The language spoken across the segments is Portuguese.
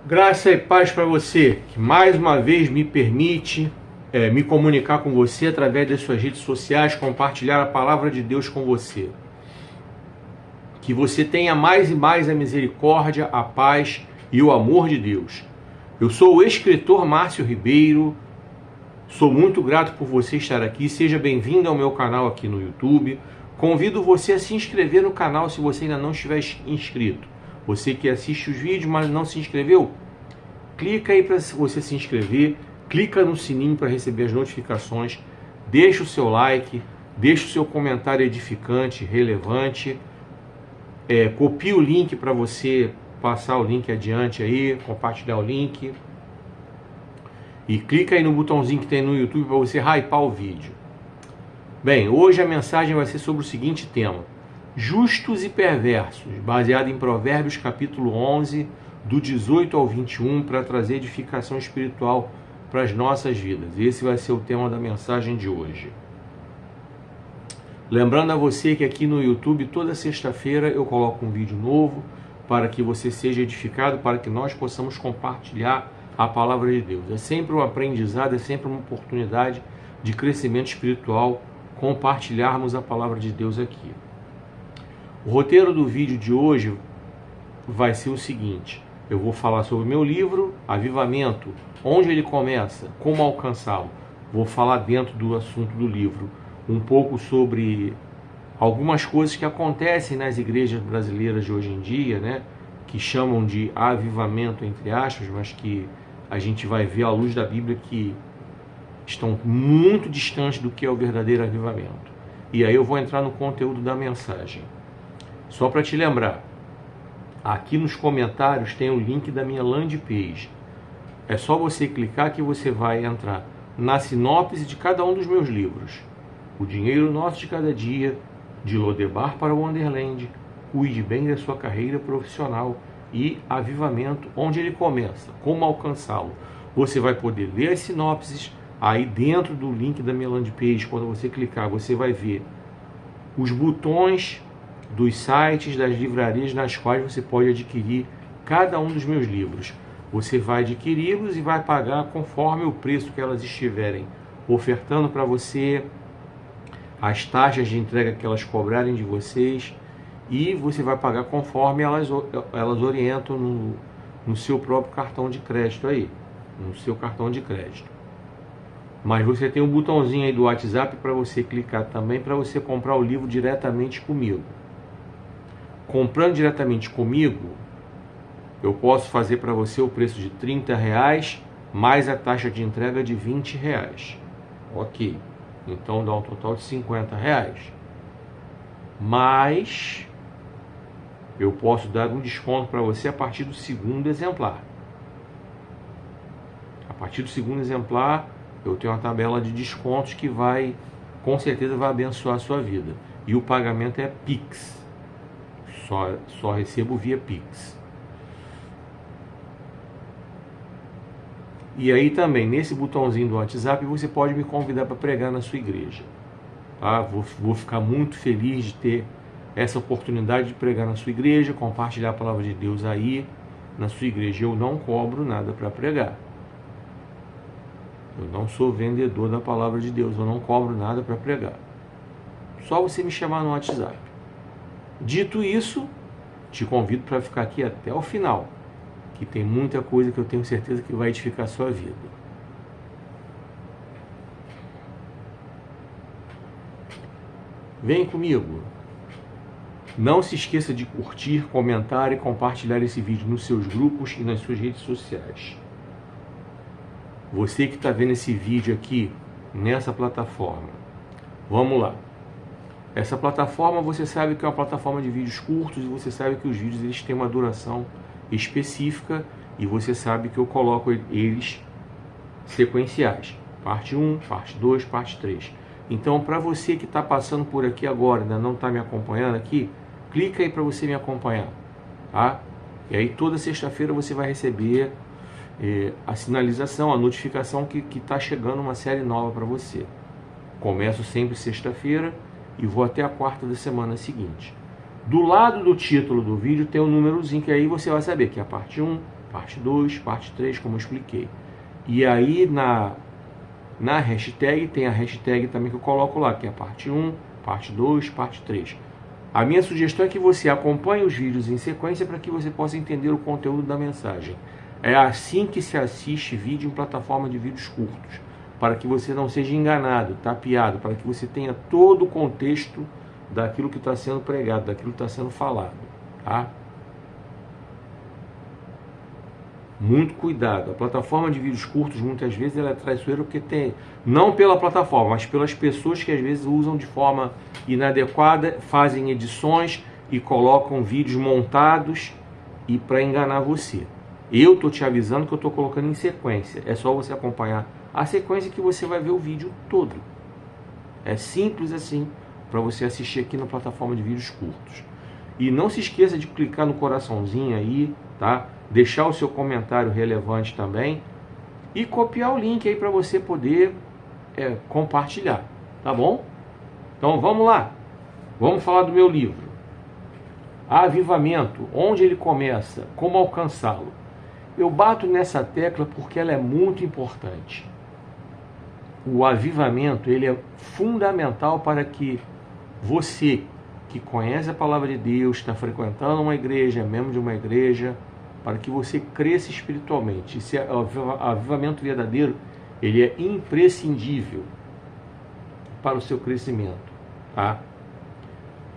Graça e paz para você, que mais uma vez me permite me comunicar com você através das suas redes sociais, compartilhar a palavra de Deus com você. Que você tenha mais e mais a misericórdia, a paz e o amor de Deus. Eu sou o escritor Márcio Ribeiro, sou muito grato por você estar aqui, seja bem-vindo ao meu canal aqui no YouTube. Convido você a se inscrever no canal se você ainda não estiver inscrito. Você que assiste os vídeos, mas não se inscreveu, clica aí para você se inscrever, clica no sininho para receber as notificações, deixa o seu like, deixa o seu comentário edificante, relevante, copia o link para você passar o link adiante aí, compartilhar o link, e clica aí no botãozinho que tem no YouTube para você hypar o vídeo. Bem, hoje a mensagem vai ser sobre o seguinte tema: justos e perversos, baseado em Provérbios capítulo 11, do 18 ao 21, para trazer edificação espiritual para as nossas vidas. Esse vai ser o tema da mensagem de hoje. Lembrando a você que aqui no YouTube, toda sexta-feira, eu coloco um vídeo novo para que você seja edificado, para que nós possamos compartilhar a palavra de Deus. É sempre um aprendizado, é sempre uma oportunidade de crescimento espiritual compartilharmos a palavra de Deus aqui. O roteiro do vídeo de hoje vai ser o seguinte: eu vou falar sobre o meu livro, Avivamento, onde ele começa, como alcançá-lo. Vou falar dentro do assunto do livro um pouco sobre algumas coisas que acontecem nas igrejas brasileiras de hoje em dia, né, que chamam de avivamento, entre aspas, mas que a gente vai ver à luz da Bíblia que estão muito distantes do que é o verdadeiro avivamento. E aí eu vou entrar no conteúdo da mensagem. Só para te lembrar, aqui nos comentários tem o link da minha landing page. É só você clicar que você vai entrar na sinopse de cada um dos meus livros. O Dinheiro Nosso de Cada Dia, de Lodebar para o Wonderland, Cuide Bem da Sua Carreira Profissional e Avivamento, onde ele começa, como alcançá-lo. Você vai poder ler as sinopses. Aí dentro do link da minha landing page, quando você clicar, você vai ver os botões dos sites, das livrarias nas quais você pode adquirir cada um dos meus livros. Você vai adquiri-los e vai pagar conforme o preço que elas estiverem ofertando para você, as taxas de entrega que elas cobrarem de vocês, e você vai pagar conforme elas orientam no seu próprio cartão de crédito aí, no seu cartão de crédito. Mas você tem um botãozinho aí do WhatsApp para você clicar também, para você comprar o livro diretamente comigo. Comprando diretamente comigo, eu posso fazer para você o preço de R$30, mais a taxa de entrega de R$20. Ok, então dá um total de R$50. Mas eu posso dar um desconto para você a partir do segundo exemplar. A partir do segundo exemplar, eu tenho uma tabela de descontos que com certeza vai abençoar a sua vida. E o pagamento é Pix. Só recebo via Pix. E aí também, nesse botãozinho do WhatsApp, você pode me convidar para pregar na sua igreja. Tá? Vou ficar muito feliz de ter essa oportunidade de pregar na sua igreja, compartilhar a palavra de Deus aí na sua igreja. Eu não cobro nada para pregar. Eu não sou vendedor da palavra de Deus, eu não cobro nada para pregar. Só você me chamar no WhatsApp. Dito isso, te convido para ficar aqui até o final, que tem muita coisa que eu tenho certeza que vai edificar a sua vida. Vem comigo. Não se esqueça de curtir, comentar e compartilhar esse vídeo nos seus grupos e nas suas redes sociais. Você que está vendo esse vídeo aqui nessa plataforma, vamos lá. Essa plataforma, você sabe que é uma plataforma de vídeos curtos, e você sabe que os vídeos eles têm uma duração específica, e você sabe que eu coloco eles sequenciais. Parte 1, parte 2, parte 3. Então, para você que está passando por aqui agora, ainda não está me acompanhando aqui, clica aí para você me acompanhar, tá? E aí toda sexta-feira você vai receber a sinalização, a notificação que está chegando uma série nova para você. Começo sempre sexta-feira e vou até a quarta da semana seguinte. Do lado do título do vídeo tem um númerozinho, que aí você vai saber que é a parte 1, parte 2, parte 3, como eu expliquei. E aí na hashtag tem a hashtag também que eu coloco lá, que é parte 1, parte 2, parte 3. A minha sugestão é que você acompanhe os vídeos em sequência para que você possa entender o conteúdo da mensagem. É assim que se assiste vídeo em plataforma de vídeos curtos, para que você não seja enganado, tapeado, para que você tenha todo o contexto daquilo que está sendo pregado, daquilo que está sendo falado, tá? Muito cuidado. A plataforma de vídeos curtos, muitas vezes, ela é traiçoeira porque tem, não pela plataforma, mas pelas pessoas que às vezes usam de forma inadequada, fazem edições e colocam vídeos montados e para enganar você. Eu estou te avisando que eu estou colocando em sequência. É só você acompanhar a sequência que você vai ver o vídeo todo. É simples assim para você assistir aqui na plataforma de vídeos curtos. E não se esqueça de clicar no coraçãozinho aí, tá? Deixar o seu comentário relevante também e copiar o link aí para você poder compartilhar, tá bom? Então vamos lá, vamos falar do meu livro, Avivamento, onde ele começa, como alcançá-lo. Eu bato nessa tecla porque ela é muito importante. O avivamento, ele é fundamental para que você que conhece a palavra de Deus, está frequentando uma igreja, é membro de uma igreja, para que você cresça espiritualmente. Esse avivamento verdadeiro, ele é imprescindível para o seu crescimento, tá?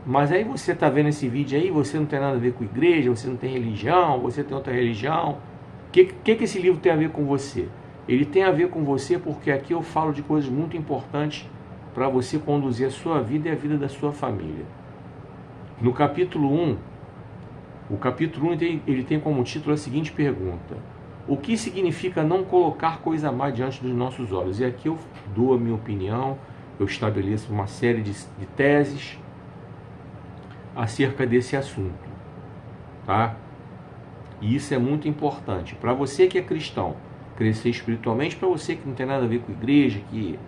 Mas aí você está vendo esse vídeo aí, você não tem nada a ver com igreja, você não tem religião, você tem outra religião. O que esse livro tem a ver com você? Ele tem a ver com você porque aqui eu falo de coisas muito importantes para você conduzir a sua vida e a vida da sua família. No capítulo 1, o capítulo 1 ele tem como título a seguinte pergunta: o que significa não colocar coisa má diante dos nossos olhos? E aqui eu dou a minha opinião, eu estabeleço uma série de teses acerca desse assunto, tá? E isso é muito importante. Para você que é cristão, crescer espiritualmente, para você que não tem nada a ver com igreja, que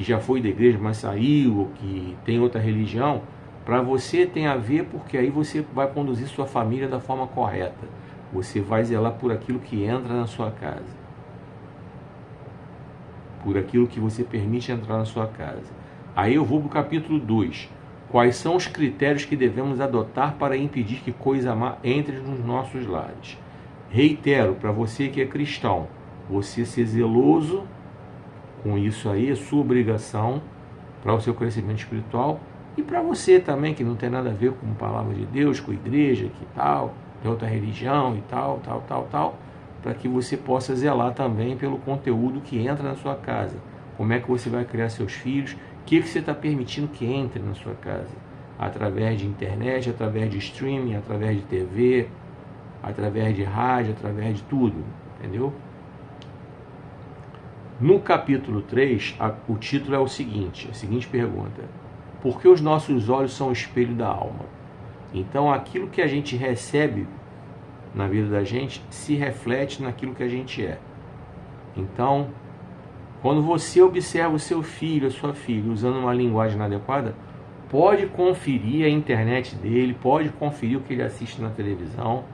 já foi da igreja, mas saiu, ou que tem outra religião, para você tem a ver porque aí você vai conduzir sua família da forma correta. Você vai zelar por aquilo que entra na sua casa. Por aquilo que você permite entrar na sua casa. Aí eu vou para o capítulo 2. Quais são os critérios que devemos adotar para impedir que coisa má entre nos nossos lares? Reitero, para você que é cristão, você ser zeloso com isso aí, é sua obrigação para o seu crescimento espiritual. E para você também, que não tem nada a ver com a palavra de Deus, com a igreja, que tal, tem outra religião e tal, para que você possa zelar também pelo conteúdo que entra na sua casa. Como é que você vai criar seus filhos, o que você está permitindo que entre na sua casa. Através de internet, através de streaming, através de TV, através de rádio, através de tudo, entendeu? No capítulo 3, o título é a seguinte pergunta: por que os nossos olhos são o espelho da alma? Então, aquilo que a gente recebe na vida da gente se reflete naquilo que a gente é. Então, quando você observa o seu filho, a sua filha, usando uma linguagem inadequada, pode conferir a internet dele, pode conferir o que ele assiste na televisão.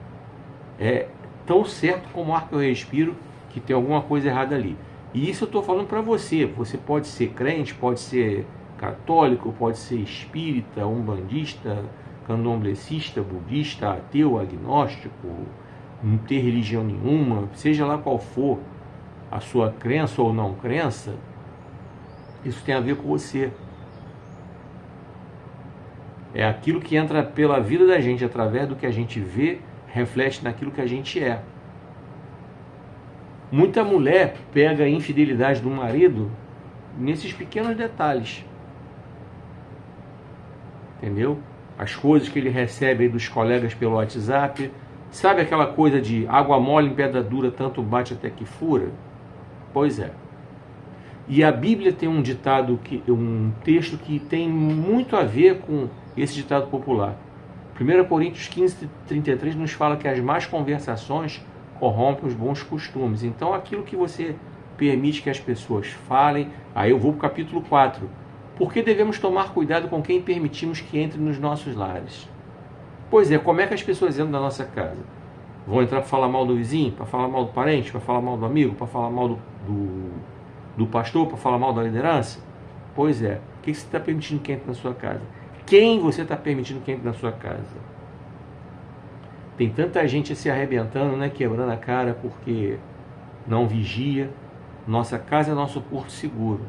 É tão certo como o ar que eu respiro que tem alguma coisa errada ali. E isso eu estou falando para você. Você pode ser crente, pode ser católico, pode ser espírita, umbandista, candomblessista, budista, ateu, agnóstico, não ter religião nenhuma, seja lá qual for a sua crença ou não crença, isso tem a ver com você. É aquilo que entra pela vida da gente, através do que a gente vê, reflete naquilo que a gente é. Muita mulher pega a infidelidade do marido nesses pequenos detalhes. Entendeu? As coisas que ele recebe dos colegas pelo WhatsApp. Sabe aquela coisa de água mole em pedra dura, tanto bate até que fura? Pois é. E a Bíblia tem um ditado, um texto que tem muito a ver com esse ditado popular. 1 Coríntios 15:33 nos fala que as más conversações corrompem os bons costumes. Então, aquilo que você permite que as pessoas falem. Aí eu vou para o capítulo 4. Por que devemos tomar cuidado com quem permitimos que entre nos nossos lares? Pois é, como é que as pessoas entram na nossa casa? Vão entrar para falar mal do vizinho, para falar mal do parente, para falar mal do amigo, para falar mal do pastor, para falar mal da liderança? Pois é. O que você está permitindo que entre na sua casa? Quem você está permitindo que entre na sua casa? Tem tanta gente se arrebentando, né, quebrando a cara porque não vigia. Nossa casa é nosso porto seguro.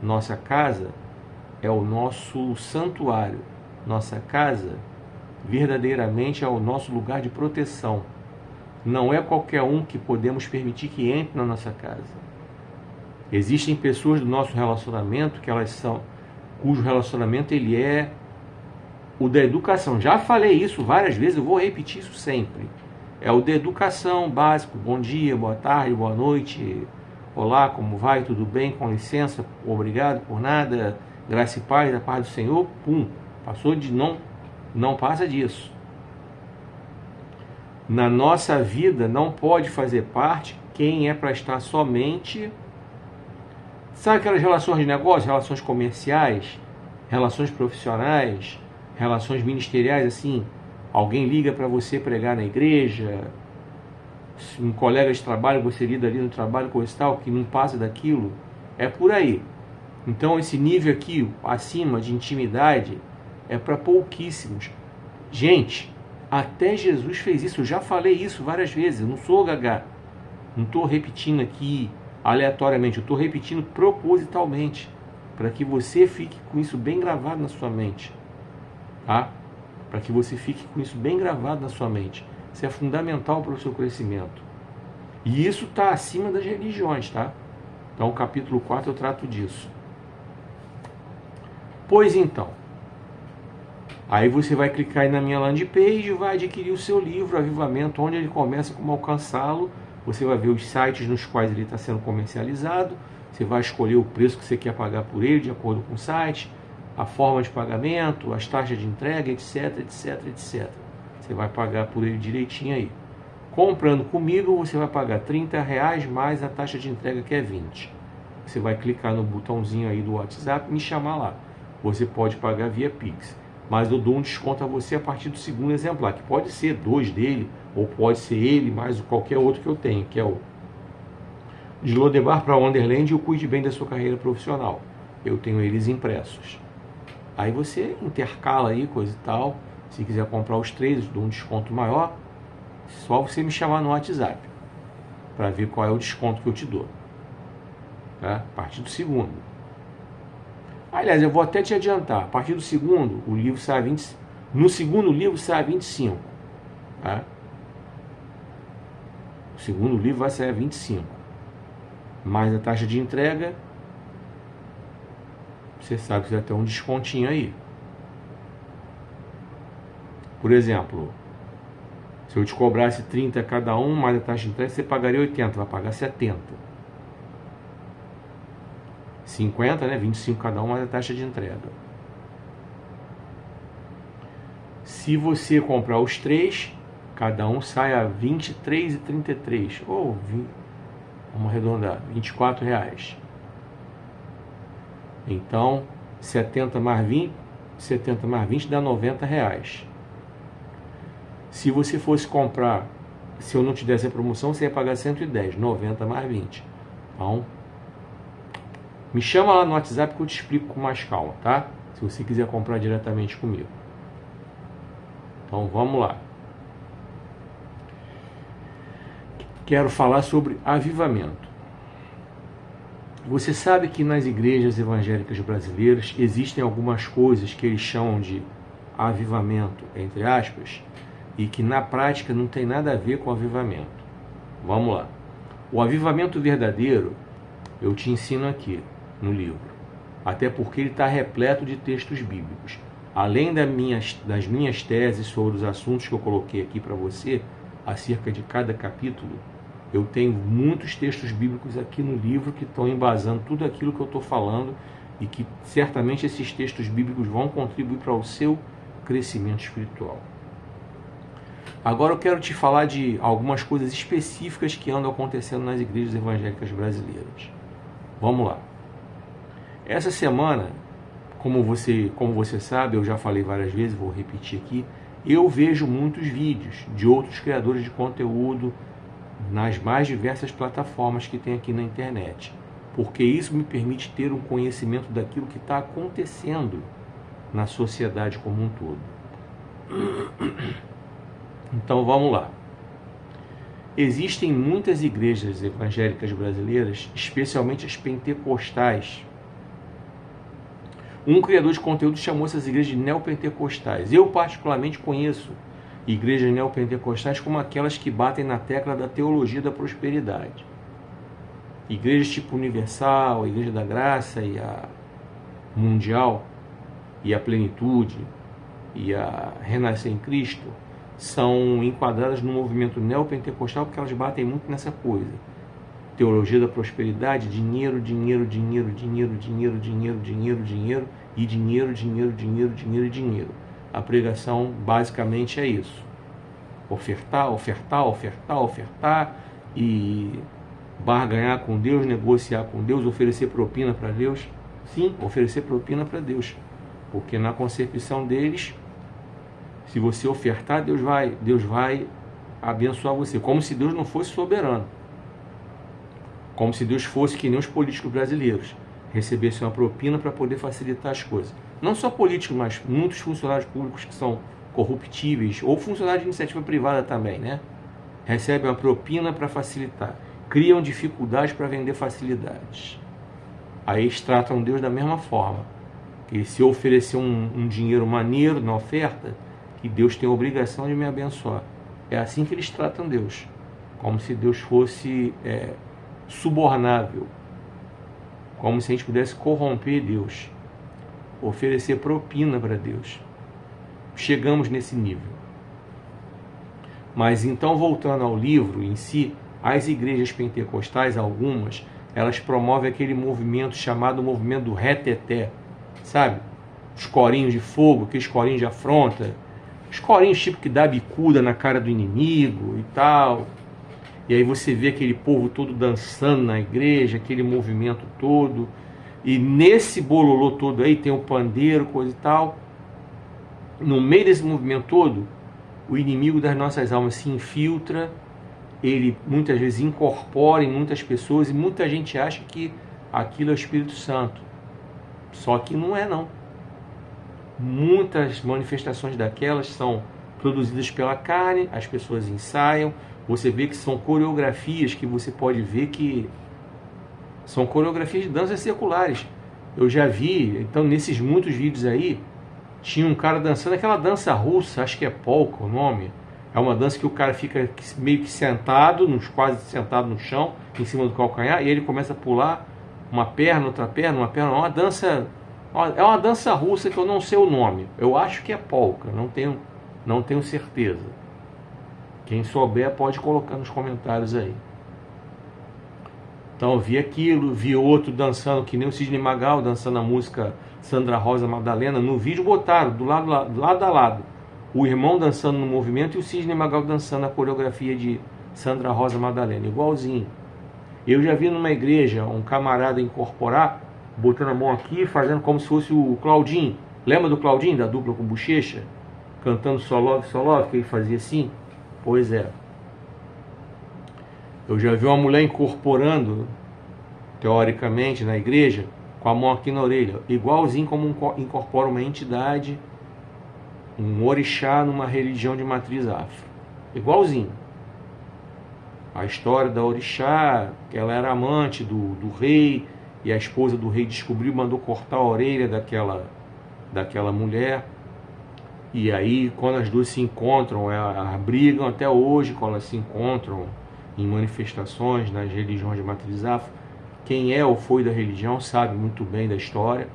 Nossa casa é o nosso santuário. Nossa casa verdadeiramente é o nosso lugar de proteção. Não é qualquer um que podemos permitir que entre na nossa casa. Existem pessoas do nosso relacionamento que elas são, cujo relacionamento ele é o da educação. Já falei isso várias vezes, eu vou repetir isso sempre. É o da educação básico. Bom dia, boa tarde, boa noite. Olá, como vai? Tudo bem? Com licença? Obrigado por nada. Graça e paz da paz do Senhor. Pum. Passou de não passa disso. Na nossa vida não pode fazer parte quem é para estar somente... Sabe aquelas relações de negócio, relações comerciais, relações profissionais, relações ministeriais, assim? Alguém liga para você pregar na igreja, um colega de trabalho, você lida ali no trabalho, coisa e tal, que não passa daquilo. É por aí. Então esse nível aqui, acima de intimidade, é para pouquíssimos. Gente, até Jesus fez isso. Eu já falei isso várias vezes. Eu não sou gagá. Não estou repetindo aqui aleatoriamente. Eu estou repetindo propositalmente. Para que você fique com isso bem gravado na sua mente. Tá? Para que você fique com isso bem gravado na sua mente. Isso é fundamental para o seu crescimento. E isso está acima das religiões, tá? Então, capítulo 4 eu trato disso. Pois então, aí você vai clicar aí na minha landing page e vai adquirir o seu livro, Avivamento, onde ele começa, como alcançá-lo. Você vai ver os sites nos quais ele está sendo comercializado. Você vai escolher o preço que você quer pagar por ele, de acordo com o site, a forma de pagamento, as taxas de entrega, etc, etc, etc. Você vai pagar por ele direitinho aí. Comprando comigo, você vai pagar R$30 mais a taxa de entrega, que é 20. Você vai clicar no botãozinho aí do WhatsApp e me chamar lá. Você pode pagar via Pix, mas eu dou um desconto a você a partir do segundo exemplar, que pode ser 2 dele, ou pode ser ele mais qualquer outro que eu tenho, que é o de Lodebar para Wonderland e o Cuide Bem da Sua Carreira Profissional. Eu tenho eles impressos. Aí você intercala aí, coisa e tal. Se quiser comprar os 3, eu dou um desconto maior. Só você me chamar no WhatsApp para ver qual é o desconto que eu te dou. Tá? A partir do segundo. Aliás, eu vou até te adiantar. A partir do segundo, o livro sai a 20. No segundo livro sai a 25. Tá? O segundo livro vai sair a 25. Mais a taxa de entrega. Você sabe que vai ter um descontinho aí. Por exemplo, se eu te cobrasse 30 cada um, mais a taxa de entrega, você pagaria 80, vai pagar 70. 50, né? 25 cada um, mais a taxa de entrega. Se você comprar os 3, cada um sai a 23,33. Ou, vamos arredondar, R$24. Então, 70 mais 20 dá R$90. Se você fosse comprar, se eu não te desse a promoção, você ia pagar 110, 90 mais 20. Então, me chama lá no WhatsApp que eu te explico com mais calma, tá? Se você quiser comprar diretamente comigo. Então, vamos lá. Quero falar sobre avivamento. Você sabe que nas igrejas evangélicas brasileiras existem algumas coisas que eles chamam de avivamento, entre aspas, e que na prática não tem nada a ver com avivamento. Vamos lá. O avivamento verdadeiro eu te ensino aqui no livro, até porque ele está repleto de textos bíblicos. Além das minhas teses sobre os assuntos que eu coloquei aqui para você, acerca de cada capítulo, eu tenho muitos textos bíblicos aqui no livro que estão embasando tudo aquilo que eu estou falando e que certamente esses textos bíblicos vão contribuir para o seu crescimento espiritual. Agora eu quero te falar de algumas coisas específicas que andam acontecendo nas igrejas evangélicas brasileiras. Vamos lá. Essa semana, como você sabe, eu já falei várias vezes, vou repetir aqui, Eu vejo muitos vídeos de outros criadores de conteúdo nas mais diversas plataformas que tem aqui na internet, porque isso me permite ter um conhecimento daquilo que está acontecendo na sociedade como um todo. Então vamos lá. Existem muitas igrejas evangélicas brasileiras, especialmente as pentecostais. Um criador de conteúdo chamou essas igrejas de neopentecostais. Eu particularmente conheço igrejas neopentecostais como aquelas que batem na tecla da teologia da prosperidade. Igrejas tipo Universal, a Igreja da Graça e a Mundial e a Plenitude e a Renascer em Cristo são enquadradas no movimento neopentecostal porque elas batem muito nessa coisa. Teologia da prosperidade, dinheiro, dinheiro, dinheiro, dinheiro, dinheiro, dinheiro, dinheiro, dinheiro e dinheiro, dinheiro, dinheiro, dinheiro e dinheiro. A pregação basicamente é isso. Ofertar, ofertar, ofertar, ofertar e barganhar com Deus, negociar com Deus, oferecer propina para Deus. Sim, oferecer propina para Deus. Porque na concepção deles, se você ofertar, Deus vai abençoar você. Como se Deus não fosse soberano. Como se Deus fosse que nem os políticos brasileiros. Recebessem uma propina para poder facilitar as coisas. Não só políticos, mas muitos funcionários públicos que são corruptíveis, ou funcionários de iniciativa privada também, né? Recebem uma propina para facilitar. Criam dificuldades para vender facilidades. Aí eles tratam Deus da mesma forma. Que se eu oferecer um dinheiro maneiro na oferta, que Deus tem a obrigação de me abençoar. É assim que eles tratam Deus. Como se Deus fosse subornável. Como se a gente pudesse corromper Deus. Oferecer propina para Deus. Chegamos nesse nível. Mas então, voltando ao livro em si, as igrejas pentecostais, algumas, elas promovem aquele movimento chamado movimento do reteté. Sabe? Os corinhos de fogo, aqueles corinhos de afronta. Os corinhos tipo que dá bicuda na cara do inimigo e tal. E aí você vê aquele povo todo dançando na igreja, aquele movimento todo. E nesse bololô todo aí tem o pandeiro, coisa e tal. No meio desse movimento todo, o inimigo das nossas almas se infiltra. Ele muitas vezes incorpora em muitas pessoas e muita gente acha que aquilo é o Espírito Santo. Só que não é, não. Muitas manifestações daquelas são produzidas pela carne, as pessoas ensaiam, você vê que são coreografias que você pode ver que são coreografias de danças seculares. Eu já vi, então nesses muitos vídeos aí, tinha um cara dançando aquela dança russa, acho que é polka o nome. É uma dança que o cara fica meio que sentado, quase sentado no chão, em cima do calcanhar, e ele começa a pular uma perna, outra perna, uma perna, uma dança. É uma dança russa que eu não sei o nome. Eu acho que é polka, não tenho certeza. Quem souber pode colocar nos comentários aí. Então eu vi aquilo, vi outro dançando que nem o Sidney Magal, dançando a música Sandra Rosa Madalena. No vídeo botaram do lado a lado o irmão dançando no movimento e o Sidney Magal dançando a coreografia de Sandra Rosa Madalena, igualzinho. Eu já vi numa igreja um camarada incorporar, botando a mão aqui, fazendo como se fosse o Claudinho. Lembra do Claudinho, da dupla com Bochecha? Cantando Só Love, que ele fazia assim? Pois é. Eu já vi uma mulher incorporando, teoricamente, na igreja, com a mão aqui na orelha. Igualzinho como incorpora uma entidade, um orixá numa religião de matriz afro. Igualzinho. A história da orixá, que ela era amante do rei, e a esposa do rei descobriu, mandou cortar a orelha daquela mulher. E aí, quando as duas se encontram, elas brigam até hoje, quando elas se encontram em manifestações nas religiões de matriz afro. Quem é ou foi da religião sabe muito bem da história,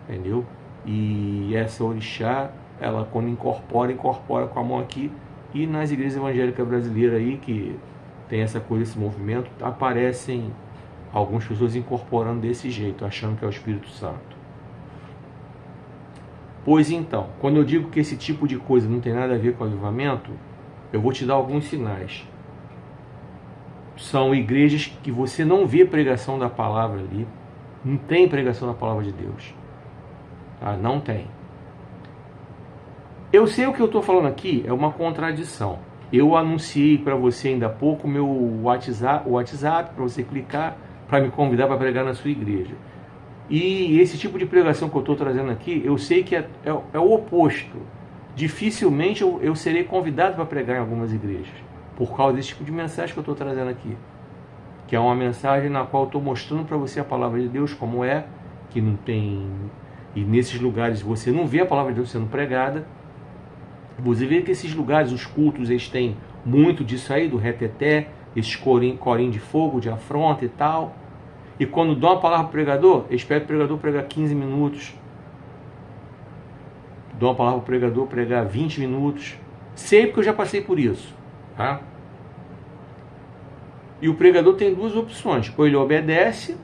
entendeu? E essa orixá, ela quando incorpora com a mão aqui. E nas igrejas evangélicas brasileiras aí, que tem essa coisa, esse movimento, aparecem algumas pessoas incorporando desse jeito, achando que é o Espírito Santo. Pois então, quando eu digo que esse tipo de coisa não tem nada a ver com avivamento, eu vou te dar alguns sinais. São igrejas que você não vê pregação da palavra ali, não tem pregação da palavra de Deus. Tá? Não tem. Eu sei o que eu estou falando aqui é uma contradição. Eu anunciei para você ainda há pouco o meu WhatsApp para você clicar para me convidar para pregar na sua igreja. E esse tipo de pregação que eu estou trazendo aqui, eu sei que é o oposto. Dificilmente eu serei convidado para pregar em algumas igrejas, por causa desse tipo de mensagem que eu estou trazendo aqui. Que é uma mensagem na qual eu estou mostrando para você a palavra de Deus como é, que não tem... E nesses lugares você não vê a palavra de Deus sendo pregada. Você vê que esses lugares, os cultos, eles têm muito disso aí, do reteté, esses corinhos de fogo, de afronta e tal. E quando dão a palavra para o pregador, eles pedem o pregador pregar 15 minutos. Dão a palavra para o pregador pregar 20 minutos. Sempre que eu já passei por isso. Tá? E o pregador tem duas opções. Ou ele obedece,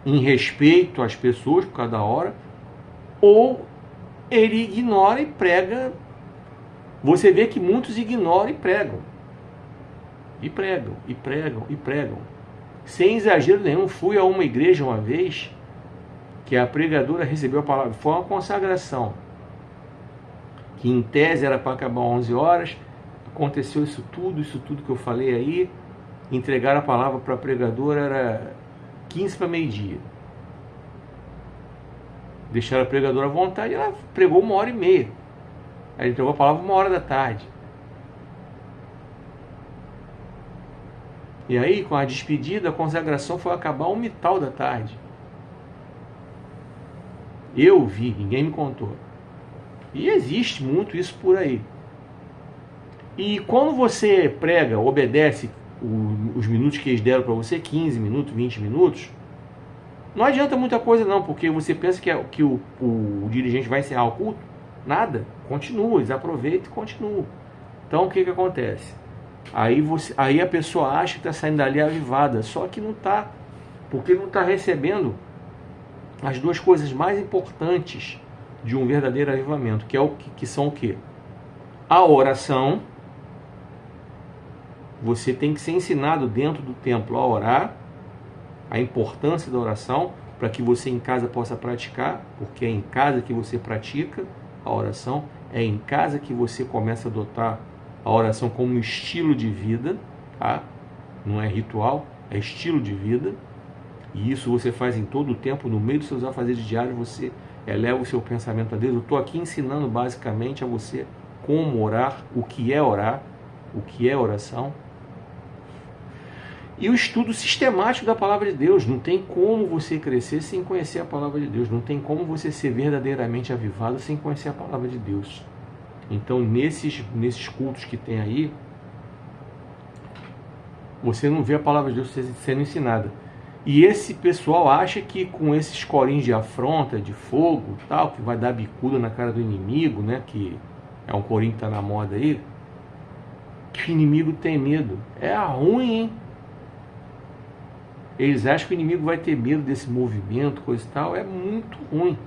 em respeito às pessoas por cada hora, ou ele ignora e prega. Você vê que muitos ignoram e pregam. E pregam, e pregam, e pregam. Sem exagero nenhum, fui a uma igreja uma vez que a pregadora recebeu a palavra. Foi uma consagração. Que em tese era para acabar 11 horas. Aconteceu isso tudo que eu falei aí. Entregaram a palavra para a pregadora, era 15 para meio-dia. Deixaram a pregadora à vontade, ela pregou 1h30. Aí entregou a palavra 1h da tarde. E aí, com a despedida, a consagração foi acabar 1h da tarde. Eu vi, ninguém me contou. E existe muito isso por aí. E quando você prega, obedece os minutos que eles deram para você, 15 minutos, 20 minutos, não adianta muita coisa não, porque você pensa que o dirigente vai encerrar o culto. Nada, continua, eles aproveitam e continuam. Então o que acontece? Aí a pessoa acha que está saindo dali avivada, só que não está, porque não está recebendo as duas coisas mais importantes de um verdadeiro avivamento, que são o quê? A oração. Você tem que ser ensinado dentro do templo a orar, a importância da oração, para que você em casa possa praticar, porque é em casa que você pratica a oração, é em casa que você começa a adotar a oração como estilo de vida, tá? Não é ritual, é estilo de vida, e isso você faz em todo o tempo, no meio dos seus afazeres diários, você eleva o seu pensamento a Deus. Eu estou aqui ensinando basicamente a você como orar, o que é oração, e o estudo sistemático da palavra de Deus. Não tem como você crescer sem conhecer a palavra de Deus. Não tem como você ser verdadeiramente avivado sem conhecer a palavra de Deus. Então, nesses cultos que tem aí, você não vê a palavra de Deus sendo ensinada. E esse pessoal acha que com esses corinhos de afronta, de fogo, tal, que vai dar bicuda na cara do inimigo, né, que é um corinho que está na moda aí, que o inimigo tem medo. É ruim, hein? Eles acham que o inimigo vai ter medo desse movimento, coisa e tal. É muito ruim.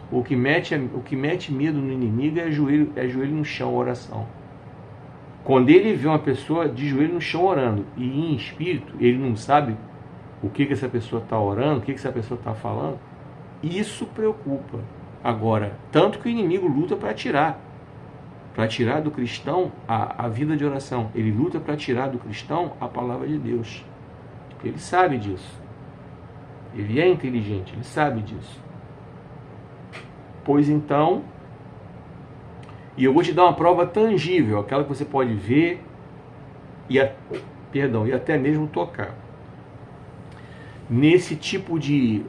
O que mete medo no inimigo é joelho no chão, oração. Quando ele vê uma pessoa de joelho no chão orando e em espírito, ele não sabe o que essa pessoa está orando, o que essa pessoa está falando, isso preocupa. Agora, tanto que o inimigo luta para tirar do cristão a vida de oração. Ele luta para tirar do cristão a palavra de Deus. Ele sabe disso. Ele é inteligente, ele sabe disso. Pois então, e eu vou te dar uma prova tangível, aquela que você pode ver e até mesmo tocar. Nesse tipo de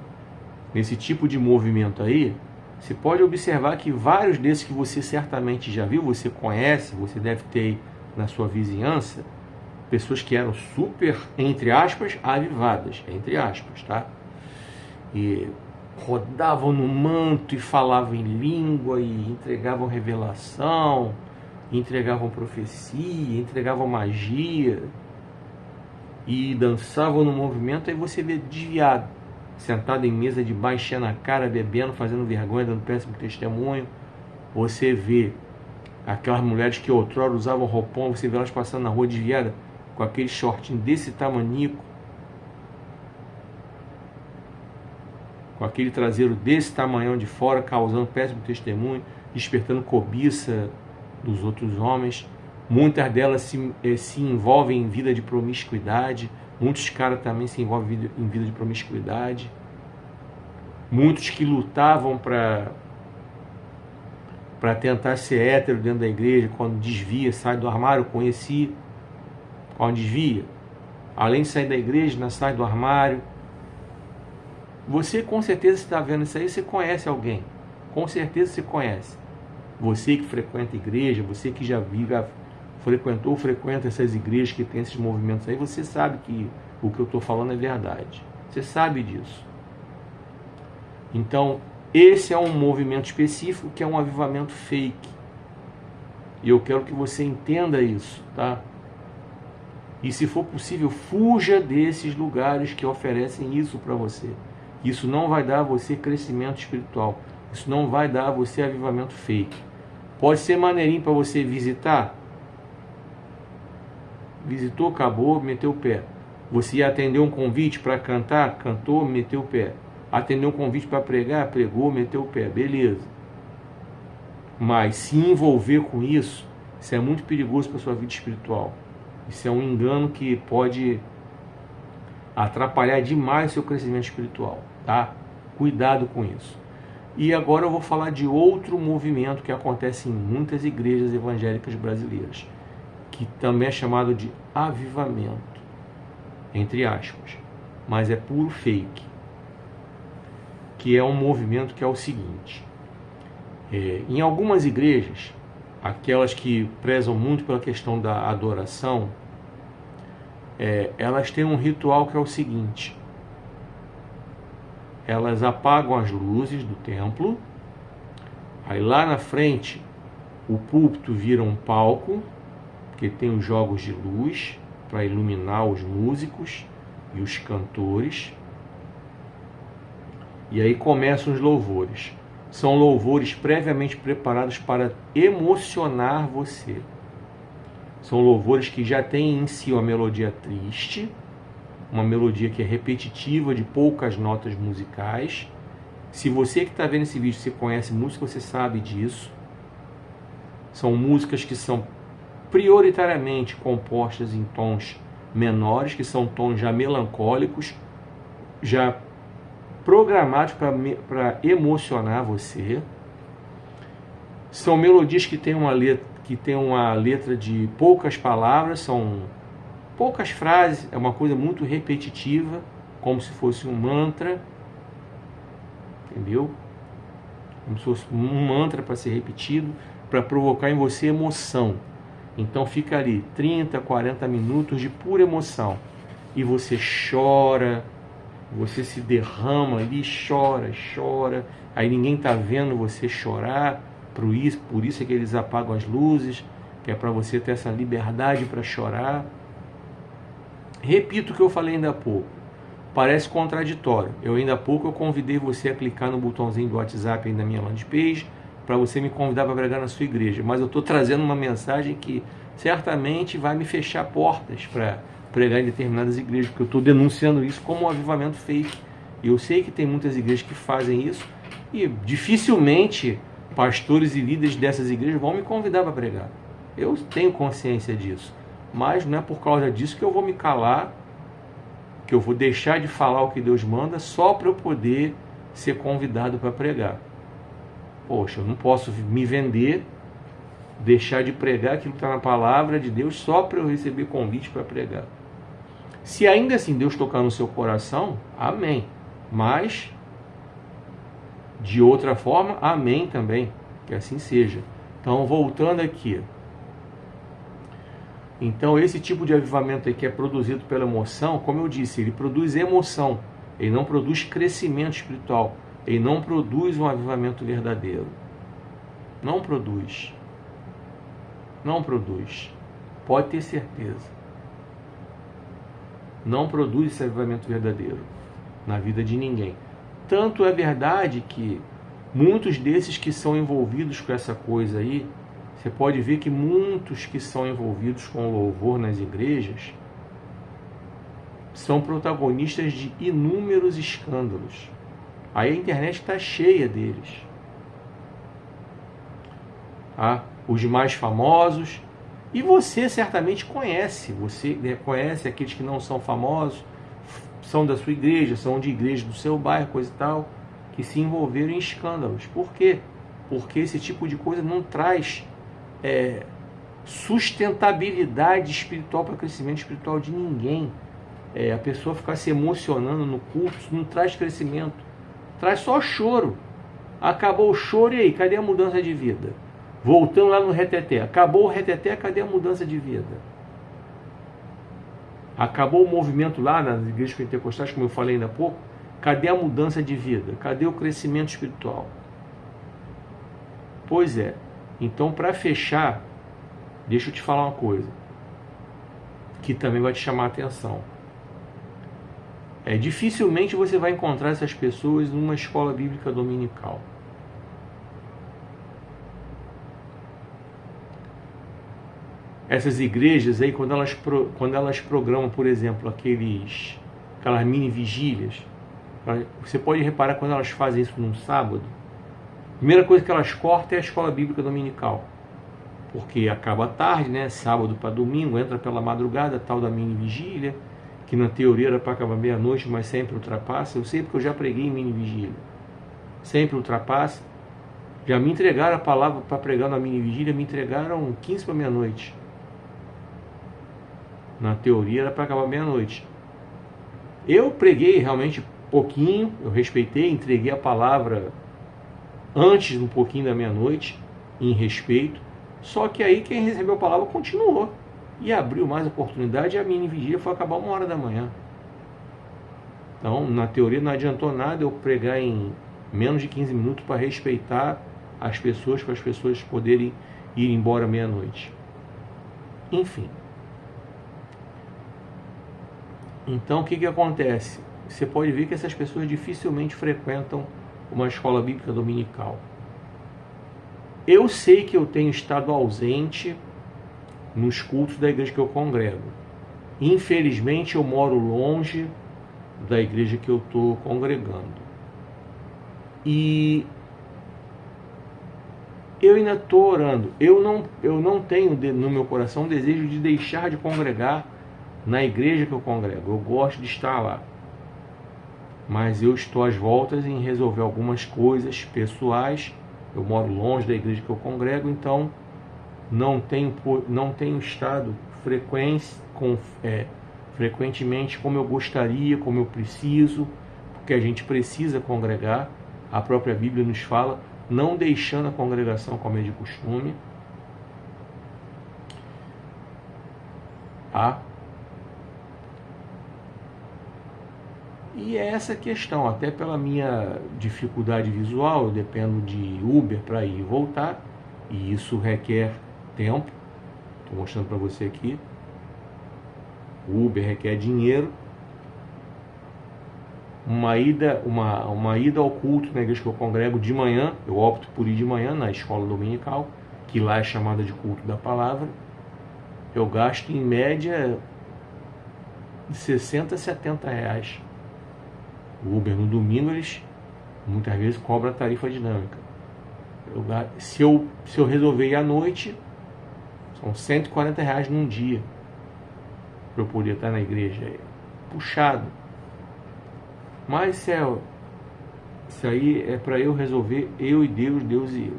movimento aí, você pode observar que vários desses que você certamente já viu, você conhece, você deve ter na sua vizinhança, pessoas que eram super, entre aspas, avivadas, entre aspas, tá? E rodavam no manto e falavam em língua e entregavam revelação, entregavam profecia, entregavam magia e dançavam no movimento. Aí você vê desviado, sentado em mesa de bar, enchendo a cara, bebendo, fazendo vergonha, dando péssimo testemunho. Você vê aquelas mulheres que outrora usavam roupão, você vê elas passando na rua desviada com aquele shortinho desse tamanico, com aquele traseiro desse tamanhão de fora, causando péssimo testemunho, despertando cobiça dos outros homens. Muitas delas se envolvem em vida de promiscuidade. Muitos caras também se envolvem em vida de promiscuidade. Muitos que lutavam para tentar ser hétero dentro da igreja, quando desvia, sai do armário, conheci, quando desvia, além de sair da igreja, sai do armário. Você com certeza está vendo isso aí, você conhece alguém, com certeza você conhece. Você que frequenta a igreja, você que já frequenta essas igrejas que tem esses movimentos aí, você sabe que o que eu estou falando é verdade. Você sabe disso. Então, esse é um movimento específico que é um avivamento fake. E eu quero que você entenda isso, tá? E se for possível, fuja desses lugares que oferecem isso para você. Isso não vai dar a você crescimento espiritual. Isso não vai dar a você avivamento fake. Pode ser maneirinho para você visitar. Visitou, acabou, meteu o pé. Você ia atender um convite para cantar, cantou, meteu o pé. Atendeu um convite para pregar, pregou, meteu o pé, beleza. Mas se envolver com isso, isso é muito perigoso para a sua vida espiritual. Isso é um engano que pode atrapalhar demais o seu crescimento espiritual, tá? Cuidado com isso. E agora eu vou falar de outro movimento que acontece em muitas igrejas evangélicas brasileiras, que também é chamado de avivamento, entre aspas, mas é puro fake. Que é um movimento que é o seguinte: em algumas igrejas, aquelas que prezam muito pela questão da adoração, elas têm um ritual que é o seguinte: elas apagam as luzes do templo, aí lá na frente o púlpito vira um palco, que tem os jogos de luz para iluminar os músicos e os cantores. E aí começam os louvores. São louvores previamente preparados para emocionar você. São louvores que já têm em si uma melodia triste, uma melodia que é repetitiva, de poucas notas musicais. Se você que está vendo esse vídeo, você conhece música, você sabe disso. São músicas que são prioritariamente compostas em tons menores, que são tons já melancólicos, já programados para emocionar você. São melodias que têm uma letra de poucas palavras, são poucas frases, é uma coisa muito repetitiva, como se fosse um mantra, entendeu? Como se fosse um mantra para ser repetido, para provocar em você emoção. Então fica ali 30, 40 minutos de pura emoção, e você chora, você se derrama ali, chora, aí ninguém está vendo você chorar, por isso é que eles apagam as luzes, que é para você ter essa liberdade para chorar. Repito o que eu falei ainda há pouco, parece contraditório. Ainda há pouco eu convidei você a clicar no botãozinho do WhatsApp aí na minha landing page, para você me convidar para pregar na sua igreja, mas eu estou trazendo uma mensagem que certamente vai me fechar portas para pregar em determinadas igrejas, porque eu estou denunciando isso como um avivamento fake. E eu sei que tem muitas igrejas que fazem isso, e dificilmente pastores e líderes dessas igrejas vão me convidar para pregar. Eu tenho consciência disso, mas não é por causa disso que eu vou me calar, que eu vou deixar de falar o que Deus manda só para eu poder ser convidado para pregar. Poxa, eu não posso me vender, deixar de pregar aquilo que está na palavra de Deus só para eu receber convite para pregar. Se ainda assim Deus tocar no seu coração, amém. Mas, de outra forma, amém também. Que assim seja. Então, voltando aqui. Então, esse tipo de avivamento aí que é produzido pela emoção, como eu disse, ele produz emoção. Ele não produz crescimento espiritual. Ele não produz um avivamento verdadeiro. Não produz. Não produz. Pode ter certeza. Não produz esse avivamento verdadeiro na vida de ninguém. Tanto é verdade que muitos desses que são envolvidos com essa coisa aí, você pode ver que muitos que são envolvidos com louvor nas igrejas são protagonistas de inúmeros escândalos. Aí a internet está cheia deles. Tá? Os mais famosos. E você certamente conhece. Você conhece aqueles que não são famosos, são da sua igreja, são de igreja do seu bairro, coisa e tal, que se envolveram em escândalos. Por quê? Porque esse tipo de coisa não traz sustentabilidade espiritual para o crescimento espiritual de ninguém. A pessoa ficar se emocionando no culto, isso não traz crescimento, traz só choro. Acabou o choro, e aí, cadê a mudança de vida? Voltando lá no reteté, acabou o reteté, cadê a mudança de vida? Acabou o movimento lá nas igrejas pentecostais, como eu falei ainda há pouco, cadê a mudança de vida? Cadê o crescimento espiritual? Pois é, então para fechar, deixa eu te falar uma coisa, que também vai te chamar a atenção. Dificilmente você vai encontrar essas pessoas numa escola bíblica dominical. Essas igrejas aí, quando elas programam, por exemplo, aquelas mini vigílias, você pode reparar quando elas fazem isso num sábado, a primeira coisa que elas cortam é a escola bíblica dominical. Porque acaba tarde, né? Sábado para domingo, entra pela madrugada, tal da mini vigília, que na teoria era para acabar meia-noite, mas sempre ultrapassa. Eu sei porque eu já preguei em mini vigília. Sempre ultrapassa. Já me entregaram a palavra para pregar na mini vigília, me entregaram 15 para meia-noite. Na teoria era para acabar meia-noite. Eu preguei realmente pouquinho, eu respeitei, entreguei a palavra antes um pouquinho da meia-noite, em respeito. Só que aí quem recebeu a palavra continuou e abriu mais oportunidade, e a mini vigília foi acabar 1h da manhã. Então, na teoria não adiantou nada eu pregar em menos de 15 minutos para respeitar as pessoas, para as pessoas poderem ir embora meia-noite. Enfim. Então, o que acontece? Você pode ver que essas pessoas dificilmente frequentam uma escola bíblica dominical. Eu sei que eu tenho estado ausente nos cultos da igreja que eu congrego. Infelizmente, eu moro longe da igreja que eu estou congregando. E eu ainda estou orando. Eu não tenho no meu coração o desejo de deixar de congregar na igreja que eu congrego. Eu gosto de estar lá. Mas eu estou às voltas em resolver algumas coisas pessoais. Eu moro longe da igreja que eu congrego, então não tenho estado frequentemente como eu gostaria, como eu preciso, porque a gente precisa congregar. A própria Bíblia nos fala, não deixando a congregação como é de costume. E é essa questão, até pela minha dificuldade visual, eu dependo de Uber para ir e voltar, e isso requer tempo. Estou mostrando para você aqui. O Uber requer dinheiro. Uma ida ao culto na igreja que eu congrego de manhã, eu opto por ir de manhã na escola dominical, que lá é chamada de culto da palavra. Eu gasto em média de 60 a 70 reais. O Uber no domingo, eles muitas vezes cobram a tarifa dinâmica. Se eu resolver ir à noite, são 140 reais num dia para eu poder estar na igreja. É puxado. Mas isso aí é para eu resolver, eu e Deus, Deus e eu.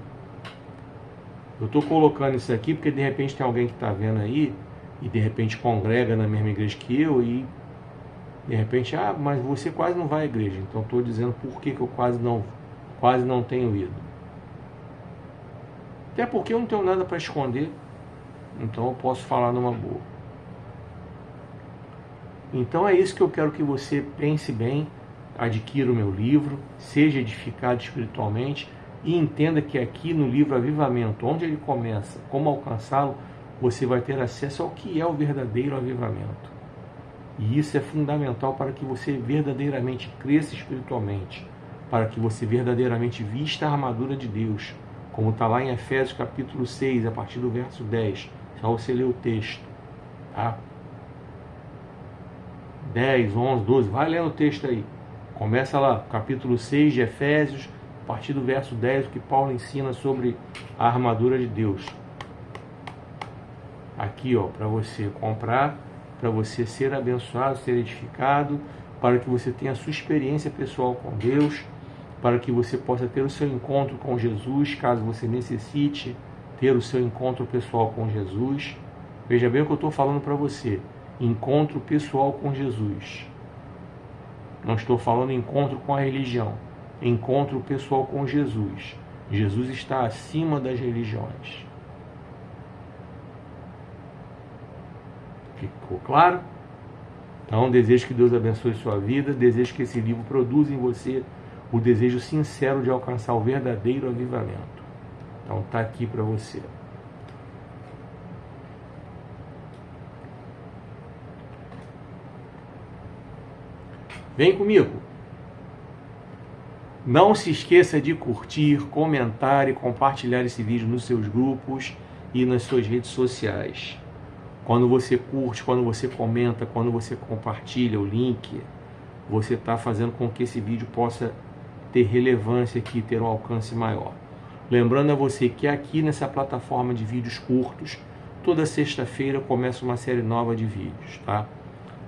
Eu estou colocando isso aqui porque de repente tem alguém que está vendo aí e de repente congrega na mesma igreja que eu e de repente, mas você quase não vai à igreja. Então estou dizendo por que eu quase não tenho ido. Até porque eu não tenho nada para esconder, então eu posso falar numa boa. Então é isso que eu quero que você pense bem, adquira o meu livro, seja edificado espiritualmente e entenda que aqui no livro Avivamento, onde ele começa, como alcançá-lo, você vai ter acesso ao que é o verdadeiro avivamento. E isso é fundamental para que você verdadeiramente cresça espiritualmente, para que você verdadeiramente vista a armadura de Deus, como está lá em Efésios capítulo 6, a partir do verso 10, só você ler o texto, tá? 10, 11, 12, vai lendo o texto aí. Começa lá, capítulo 6 de Efésios, a partir do verso 10, o que Paulo ensina sobre a armadura de Deus. Aqui, ó, para você comprar, para você ser abençoado, ser edificado, para que você tenha a sua experiência pessoal com Deus, para que você possa ter o seu encontro com Jesus, caso você necessite ter o seu encontro pessoal com Jesus. Veja bem o que eu estou falando para você. Encontro pessoal com Jesus. Não estou falando encontro com a religião. Encontro pessoal com Jesus. Jesus está acima das religiões. Ficou claro? Então, desejo que Deus abençoe sua vida. Desejo que esse livro produza em você o desejo sincero de alcançar o verdadeiro avivamento. Então, está aqui para você. Vem comigo. Não se esqueça de curtir, comentar e compartilhar esse vídeo nos seus grupos e nas suas redes sociais. Quando você curte, quando você comenta, quando você compartilha o link, você está fazendo com que esse vídeo possa ter relevância aqui, ter um alcance maior. Lembrando a você que aqui nessa plataforma de vídeos curtos, toda sexta-feira começa uma série nova de vídeos, tá?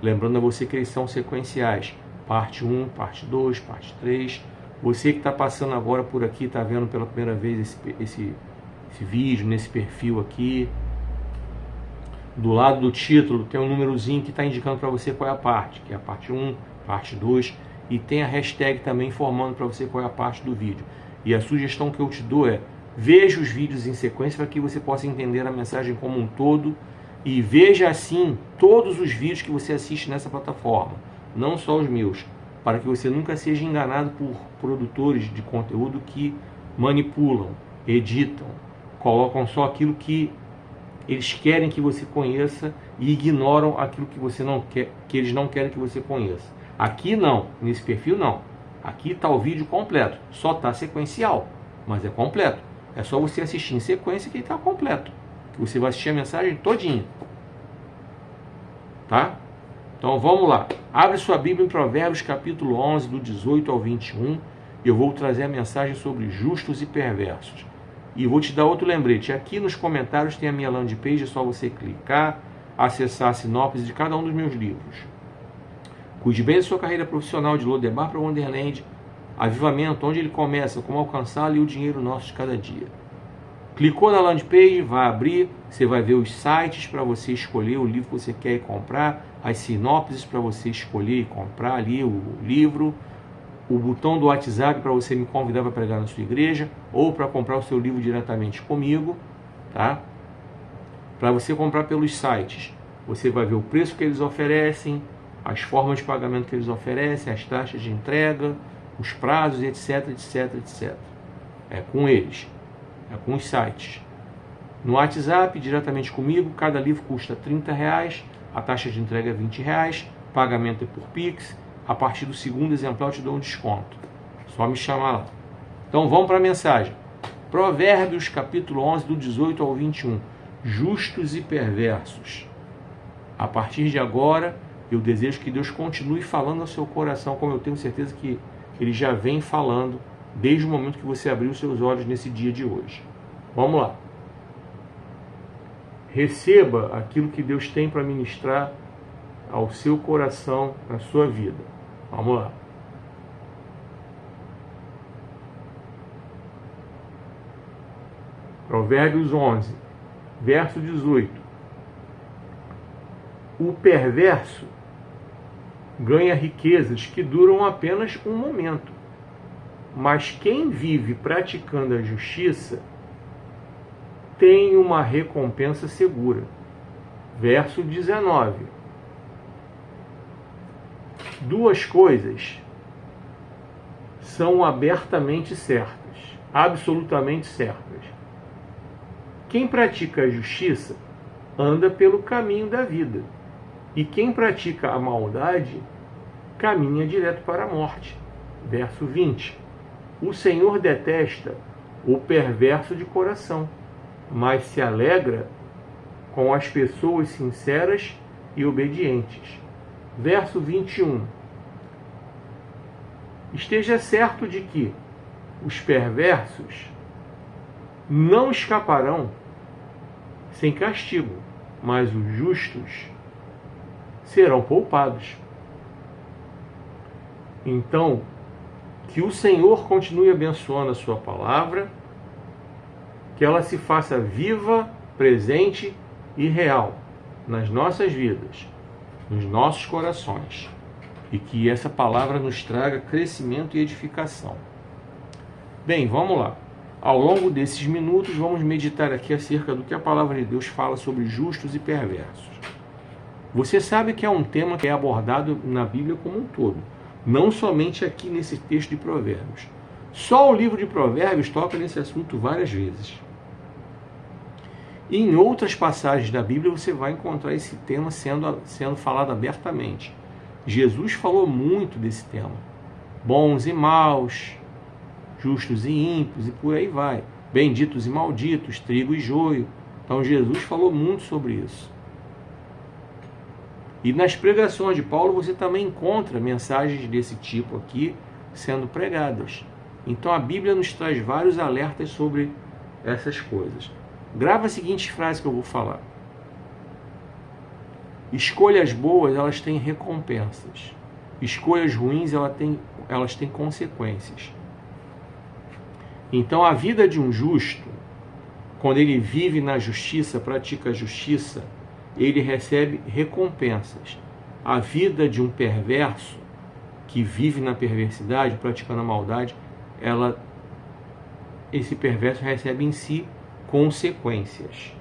Lembrando a você que eles são sequenciais. Parte 1, parte 2, parte 3. Você que está passando agora por aqui, está vendo pela primeira vez esse vídeo, nesse perfil aqui. Do lado do título tem um númerozinho que está indicando para você qual é a parte, que é a parte 1, parte 2. E tem a hashtag também informando para você qual é a parte do vídeo. E a sugestão que eu te dou é: veja os vídeos em sequência para que você possa entender a mensagem como um todo. E veja assim todos os vídeos que você assiste nessa plataforma. Não só os meus, para que você nunca seja enganado por produtores de conteúdo que manipulam, editam, colocam só aquilo que eles querem que você conheça e ignoram aquilo que você não quer, que eles não querem que você conheça. Aqui não, nesse perfil não. Aqui está o vídeo completo, só está sequencial, mas é completo. É só você assistir em sequência que está completo. Você vai assistir a mensagem todinha. Tá? Então vamos lá, abre sua Bíblia em Provérbios capítulo 11, do 18 ao 21, e eu vou trazer a mensagem sobre justos e perversos. E vou te dar outro lembrete, aqui nos comentários tem a minha landing page, é só você clicar, acessar a sinopse de cada um dos meus livros. Cuide bem da sua carreira profissional, de Lodebar para Wonderland, Avivamento, onde ele começa, como alcançá-lo e o dinheiro nosso de cada dia. Clicou na landing page, vai abrir, você vai ver os sites para você escolher o livro que você quer comprar, as sinopses para você escolher e comprar ali o livro, o botão do WhatsApp para você me convidar para pregar na sua igreja ou para comprar o seu livro diretamente comigo, tá? Para você comprar pelos sites, você vai ver o preço que eles oferecem, as formas de pagamento que eles oferecem, as taxas de entrega, os prazos, etc, etc, etc. É com eles. É com os sites. No WhatsApp, diretamente comigo, cada livro custa R$30, a taxa de entrega é R$20, pagamento é por Pix, a partir do segundo exemplar eu te dou um desconto. Só me chamar lá. Então vamos para a mensagem. Provérbios capítulo 11, do 18 ao 21. Justos e perversos. A partir de agora, eu desejo que Deus continue falando ao seu coração, como eu tenho certeza que Ele já vem falando desde o momento que você abriu seus olhos nesse dia de hoje. Vamos lá. Receba aquilo que Deus tem para ministrar ao seu coração, na sua vida. Vamos lá. Provérbios 11, verso 18. O perverso ganha riquezas que duram apenas um momento, mas quem vive praticando a justiça tem uma recompensa segura. Verso 19. Duas coisas são abertamente certas, absolutamente certas. Quem pratica a justiça anda pelo caminho da vida, e quem pratica a maldade caminha direto para a morte. Verso 20. O Senhor detesta o perverso de coração, mas se alegra com as pessoas sinceras e obedientes. Verso 21. esteja certo de que os perversos não escaparão sem castigo, mas os justos serão poupados. Então, que o Senhor continue abençoando a sua palavra, que ela se faça viva, presente e real nas nossas vidas, nos nossos corações, e que essa palavra nos traga crescimento e edificação. Bem, vamos lá. Ao longo desses minutos, vamos meditar aqui acerca do que a palavra de Deus fala sobre justos e perversos. Você sabe que é um tema que é abordado na Bíblia como um todo, não somente aqui nesse texto de Provérbios. Só o livro de Provérbios toca nesse assunto várias vezes. E em outras passagens da Bíblia você vai encontrar esse tema sendo falado abertamente. Jesus falou muito desse tema. Bons e maus, justos e ímpios, e por aí vai. Benditos e malditos, trigo e joio. Então Jesus falou muito sobre isso. E nas pregações de Paulo você também encontra mensagens desse tipo aqui sendo pregadas. Então a Bíblia nos traz vários alertas sobre essas coisas. Grava a seguinte frase que eu vou falar. Escolhas boas, elas têm recompensas. Escolhas ruins, elas têm consequências. Então a vida de um justo, quando ele vive na justiça, pratica a justiça, ele recebe recompensas. A vida de um perverso, que vive na perversidade, praticando a maldade, esse perverso recebe em si consequências.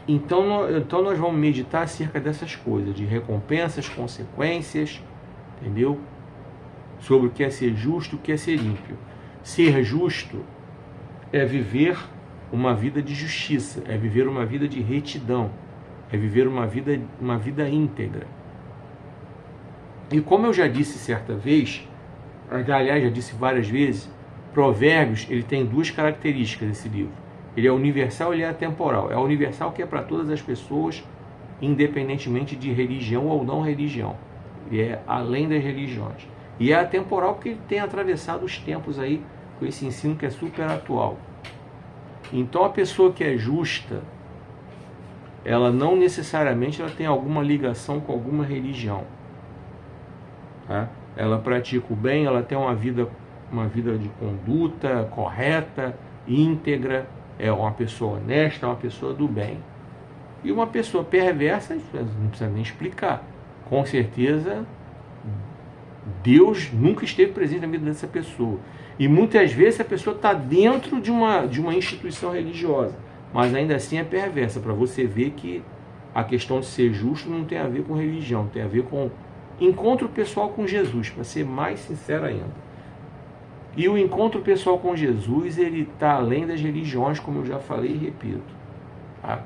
Então nós vamos meditar acerca dessas coisas, de recompensas, consequências, entendeu? Sobre o que é ser justo e o que é ser ímpio. Ser justo é viver uma vida de justiça, é viver uma vida de retidão, é viver uma vida íntegra. E como eu já disse certa vez, aliás, já disse várias vezes, Provérbios, ele tem duas características desse livro. Ele é universal e ele é atemporal. É universal que é para todas as pessoas, independentemente de religião ou não religião. Ele é além das religiões. E é atemporal porque ele tem atravessado os tempos aí com esse ensino que é super atual. Então a pessoa que é justa, ela não necessariamente ela tem alguma ligação com alguma religião. Tá? Ela pratica o bem, ela tem uma vida de conduta correta, íntegra, é uma pessoa honesta, é uma pessoa do bem. E uma pessoa perversa, não precisa nem explicar. Com certeza, Deus nunca esteve presente na vida dessa pessoa. E muitas vezes a pessoa está dentro de uma instituição religiosa, mas ainda assim é perversa, para você ver que a questão de ser justo não tem a ver com religião, tem a ver com encontro pessoal com Jesus, para ser mais sincero ainda. E o encontro pessoal com Jesus, ele está além das religiões, como eu já falei e repito. Tá?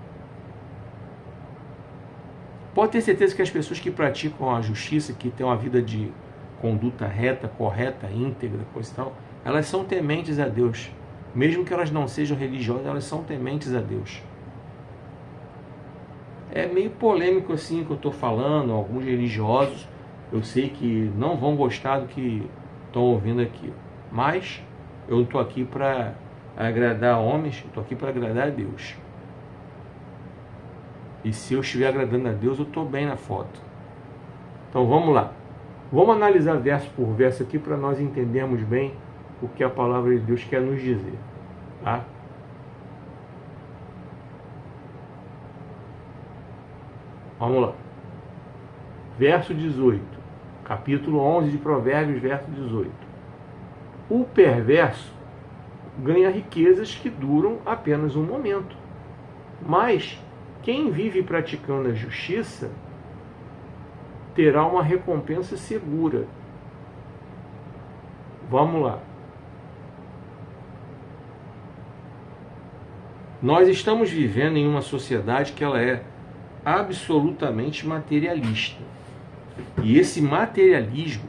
Pode ter certeza que as pessoas que praticam a justiça, que têm uma vida de conduta reta, correta, íntegra, coisa e tal, elas são tementes a Deus. Mesmo que elas não sejam religiosas, elas são tementes a Deus. É meio polêmico assim que eu estou falando, alguns religiosos, eu sei que não vão gostar do que estão ouvindo aqui. Mas eu não estou aqui para agradar homens, eu estou aqui para agradar a Deus. E se eu estiver agradando a Deus, eu estou bem na foto. Então vamos lá. Vamos analisar verso por verso aqui para nós entendermos bem o que a palavra de Deus quer nos dizer. Tá? Vamos lá. Verso 18. Capítulo 11 de Provérbios, verso 18. O perverso ganha riquezas que duram apenas um momento. Mas quem vive praticando a justiça terá uma recompensa segura. Vamos lá. Nós estamos vivendo em uma sociedade que ela é absolutamente materialista. E esse materialismo,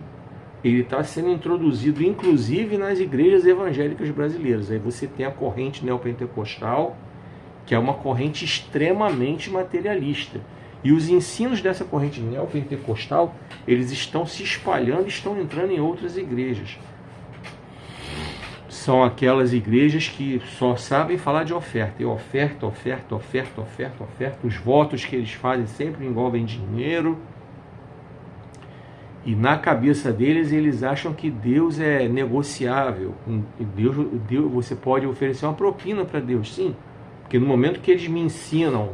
ele está sendo introduzido inclusive nas igrejas evangélicas brasileiras. Aí você tem a corrente neopentecostal, que é uma corrente extremamente materialista. E os ensinos dessa corrente neopentecostal, eles estão se espalhando, estão entrando em outras igrejas. São aquelas igrejas que só sabem falar de oferta. E oferta, oferta, oferta, oferta, oferta. Os votos que eles fazem sempre envolvem dinheiro. E na cabeça deles, eles acham que Deus é negociável. Deus, você pode oferecer uma propina para Deus, sim. Porque no momento que eles me ensinam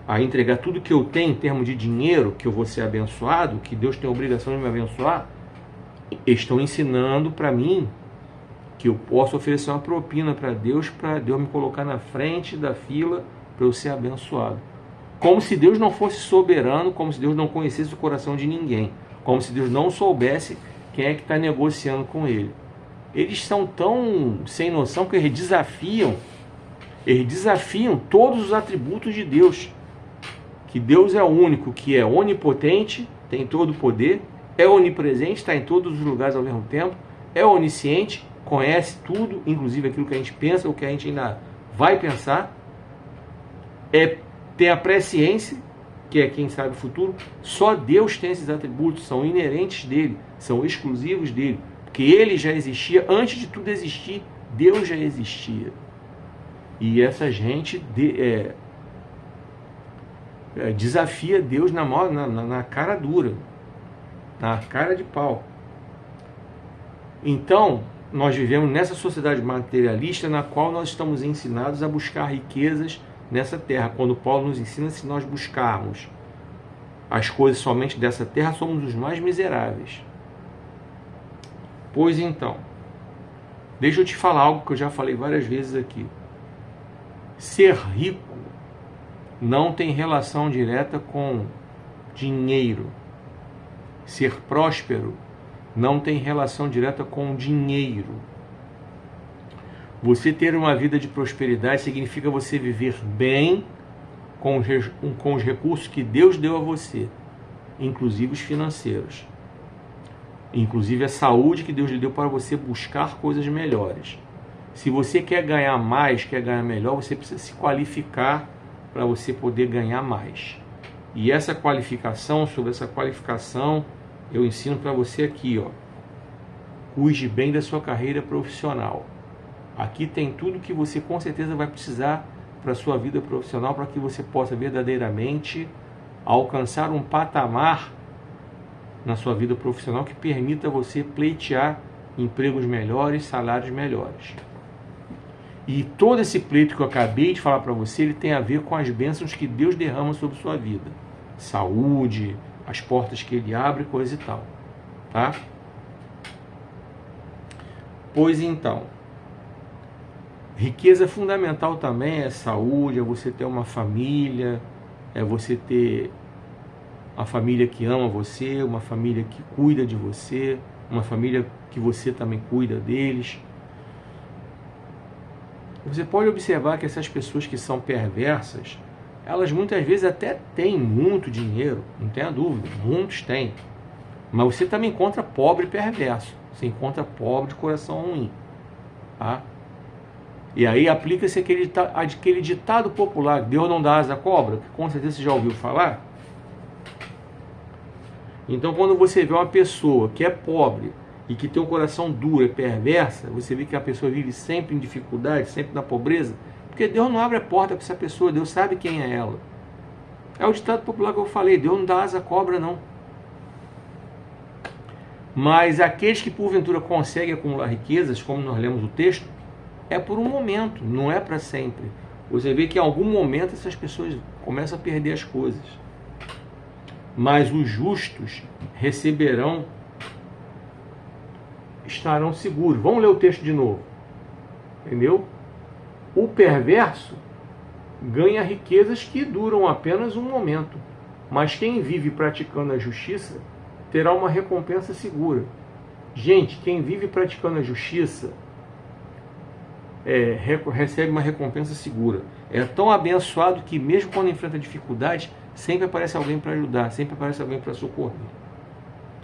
a entregar tudo que eu tenho em termos de dinheiro, que eu vou ser abençoado, que Deus tem a obrigação de me abençoar, estão ensinando para mim que eu posso oferecer uma propina para Deus me colocar na frente da fila para eu ser abençoado. Como se Deus não fosse soberano, como se Deus não conhecesse o coração de ninguém, como se Deus não soubesse quem é que está negociando com Ele. Eles são tão sem noção que eles desafiam todos os atributos de Deus. Que Deus é o único que é onipotente, tem todo o poder, é onipresente, está em todos os lugares ao mesmo tempo, é onisciente, conhece tudo, inclusive aquilo que a gente pensa, o que a gente ainda vai pensar, tem a presciência, que é quem sabe o futuro. Só Deus tem esses atributos, são inerentes dele, são exclusivos dele, porque ele já existia, antes de tudo existir, Deus já existia. E essa gente desafia Deus na cara dura, na cara de pau. Então, nós vivemos nessa sociedade materialista na qual nós estamos ensinados a buscar riquezas nessa terra. Quando Paulo nos ensina, se nós buscarmos as coisas somente dessa terra, somos os mais miseráveis. Pois então, deixa eu te falar algo que eu já falei várias vezes aqui. Ser rico não tem relação direta com dinheiro. Ser próspero não tem relação direta com dinheiro. Você ter uma vida de prosperidade significa você viver bem com os recursos que Deus deu a você, inclusive os financeiros, inclusive a saúde que Deus lhe deu para você buscar coisas melhores. Se você quer ganhar mais, quer ganhar melhor, você precisa se qualificar para você poder ganhar mais. E essa qualificação, sobre essa qualificação, eu ensino para você aqui, ó. Cuide bem da sua carreira profissional. Aqui tem tudo que você com certeza vai precisar para a sua vida profissional, para que você possa verdadeiramente alcançar um patamar na sua vida profissional que permita você pleitear empregos melhores, salários melhores. E todo esse pleito que eu acabei de falar para você, ele tem a ver com as bênçãos que Deus derrama sobre sua vida. Saúde, as portas que Ele abre, coisa e tal. Tá? Pois então, riqueza fundamental também é saúde, é você ter uma família, é você ter uma família que ama você, uma família que cuida de você, uma família que você também cuida deles. Você pode observar que essas pessoas que são perversas, elas muitas vezes até têm muito dinheiro, não tenha dúvida, muitos têm. Mas você também encontra pobre perverso, você encontra pobre de coração ruim. Tá? E aí aplica-se aquele ditado popular, Deus não dá asa à cobra, que com certeza você já ouviu falar. Então quando você vê uma pessoa que é pobre, e que tem um coração duro, é perversa, você vê que a pessoa vive sempre em dificuldade, sempre na pobreza, porque Deus não abre a porta para essa pessoa, Deus sabe quem é ela. É o ditado popular que eu falei, Deus não dá asa à cobra, não. Mas aqueles que porventura conseguem acumular riquezas, como nós lemos o texto, é por um momento, não é para sempre. Você vê que em algum momento essas pessoas começam a perder as coisas. Mas os justos receberão, estarão seguros. Vamos ler o texto de novo. Entendeu? O perverso ganha riquezas que duram apenas um momento, mas quem vive praticando a justiça terá uma recompensa segura. Gente, quem vive praticando a justiça recebe uma recompensa segura. É tão abençoado que mesmo quando enfrenta dificuldades, sempre aparece alguém para ajudar, sempre aparece alguém para socorrer.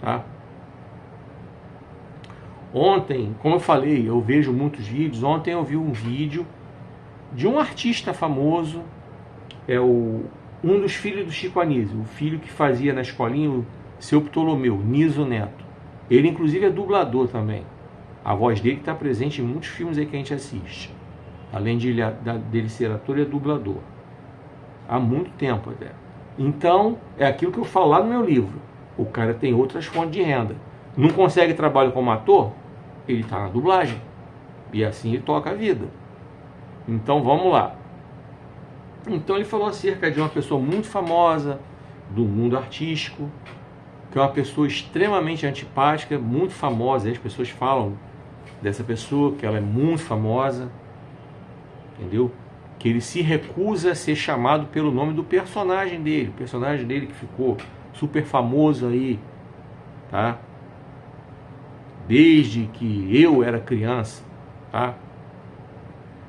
Tá? Ontem, como eu falei, eu vejo muitos vídeos. Ontem eu vi um vídeo de um artista famoso, é o Um dos filhos do Chico Anísio, o filho que fazia na escolinha o Seu Ptolomeu, Niso Neto. Ele, inclusive, é dublador também. A voz dele está presente em muitos filmes aí que a gente assiste. Além de dele ser ator, ele é dublador. Há muito tempo até. Então, é aquilo que eu falo lá no meu livro. O cara tem outras fontes de renda. Não consegue trabalho como ator? Ele está na dublagem. E assim ele toca a vida. Então, vamos lá. Então, ele falou acerca de uma pessoa muito famosa do mundo artístico, que é uma pessoa extremamente antipática, muito famosa. As pessoas falam dessa pessoa, que ela é muito famosa, entendeu? Que ele se recusa a ser chamado pelo nome do personagem dele, o personagem dele que ficou super famoso aí, tá? Desde que eu era criança, tá?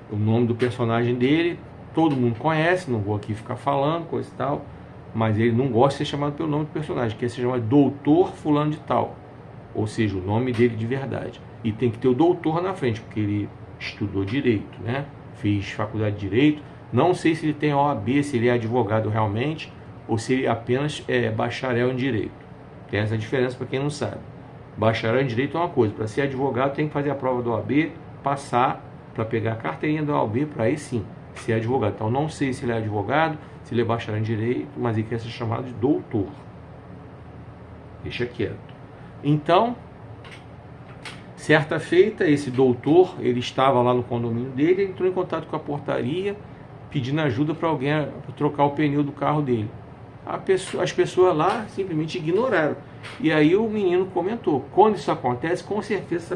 O nome do personagem dele, todo mundo conhece, não vou aqui ficar falando, coisa e tal, mas ele não gosta de ser chamado pelo nome do personagem, quer ser chamado Doutor Fulano de Tal, ou seja, o nome dele de verdade. E tem que ter o doutor na frente, porque ele estudou Direito, né? Fez faculdade de Direito. Não sei se ele tem OAB, se ele é advogado realmente, ou se ele apenas é bacharel em Direito. Tem essa diferença para quem não sabe. Bacharel em Direito é uma coisa, para ser advogado tem que fazer a prova do OAB, passar para pegar a carteirinha da OAB, para aí sim ser advogado. Então não sei se ele é advogado, se ele é bacharel em Direito, mas ele quer ser chamado de doutor. Deixa quieto. Então, certa feita, esse doutor, ele estava lá no condomínio dele, entrou em contato com a portaria, pedindo ajuda para alguém para trocar o pneu do carro dele. As pessoas lá simplesmente ignoraram. E aí o menino comentou, quando isso acontece, com certeza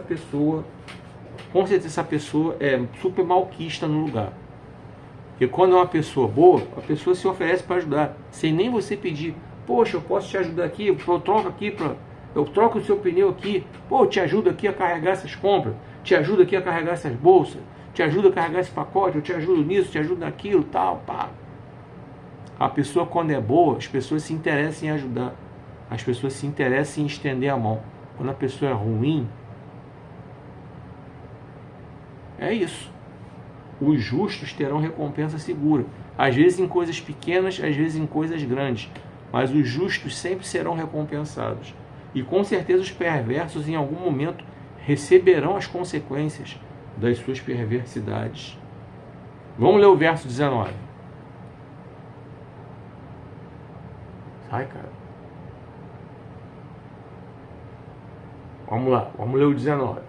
essa pessoa é super malquista no lugar. Porque quando é uma pessoa boa, a pessoa se oferece para ajudar, sem nem você pedir, poxa, eu posso te ajudar aqui, eu troco o seu pneu aqui, pô, eu te ajudo aqui a carregar essas compras, te ajudo aqui a carregar essas bolsas, te ajudo a carregar esse pacote, eu te ajudo nisso, te ajudo naquilo, tal, pá. A pessoa, quando é boa, as pessoas se interessam em ajudar, as pessoas se interessam em estender a mão. Quando a pessoa é ruim, é isso. Os justos terão recompensa segura, às vezes em coisas pequenas, às vezes em coisas grandes, mas os justos sempre serão recompensados. E com certeza os perversos em algum momento receberão as consequências das suas perversidades. Vamos ler o verso 19. Sai, cara. Vamos lá, vamos ler o 19.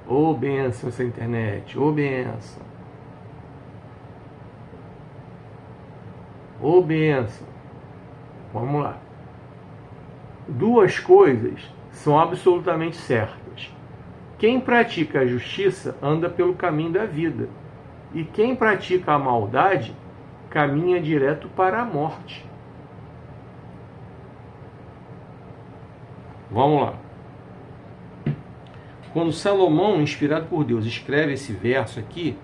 Ô benção essa internet, ô benção. Ô benção. Vamos lá. Duas coisas são absolutamente certas. Quem pratica a justiça anda pelo caminho da vida. E quem pratica a maldade caminha direto para a morte. Vamos lá. Quando Salomão, inspirado por Deus, escreve esse verso aqui,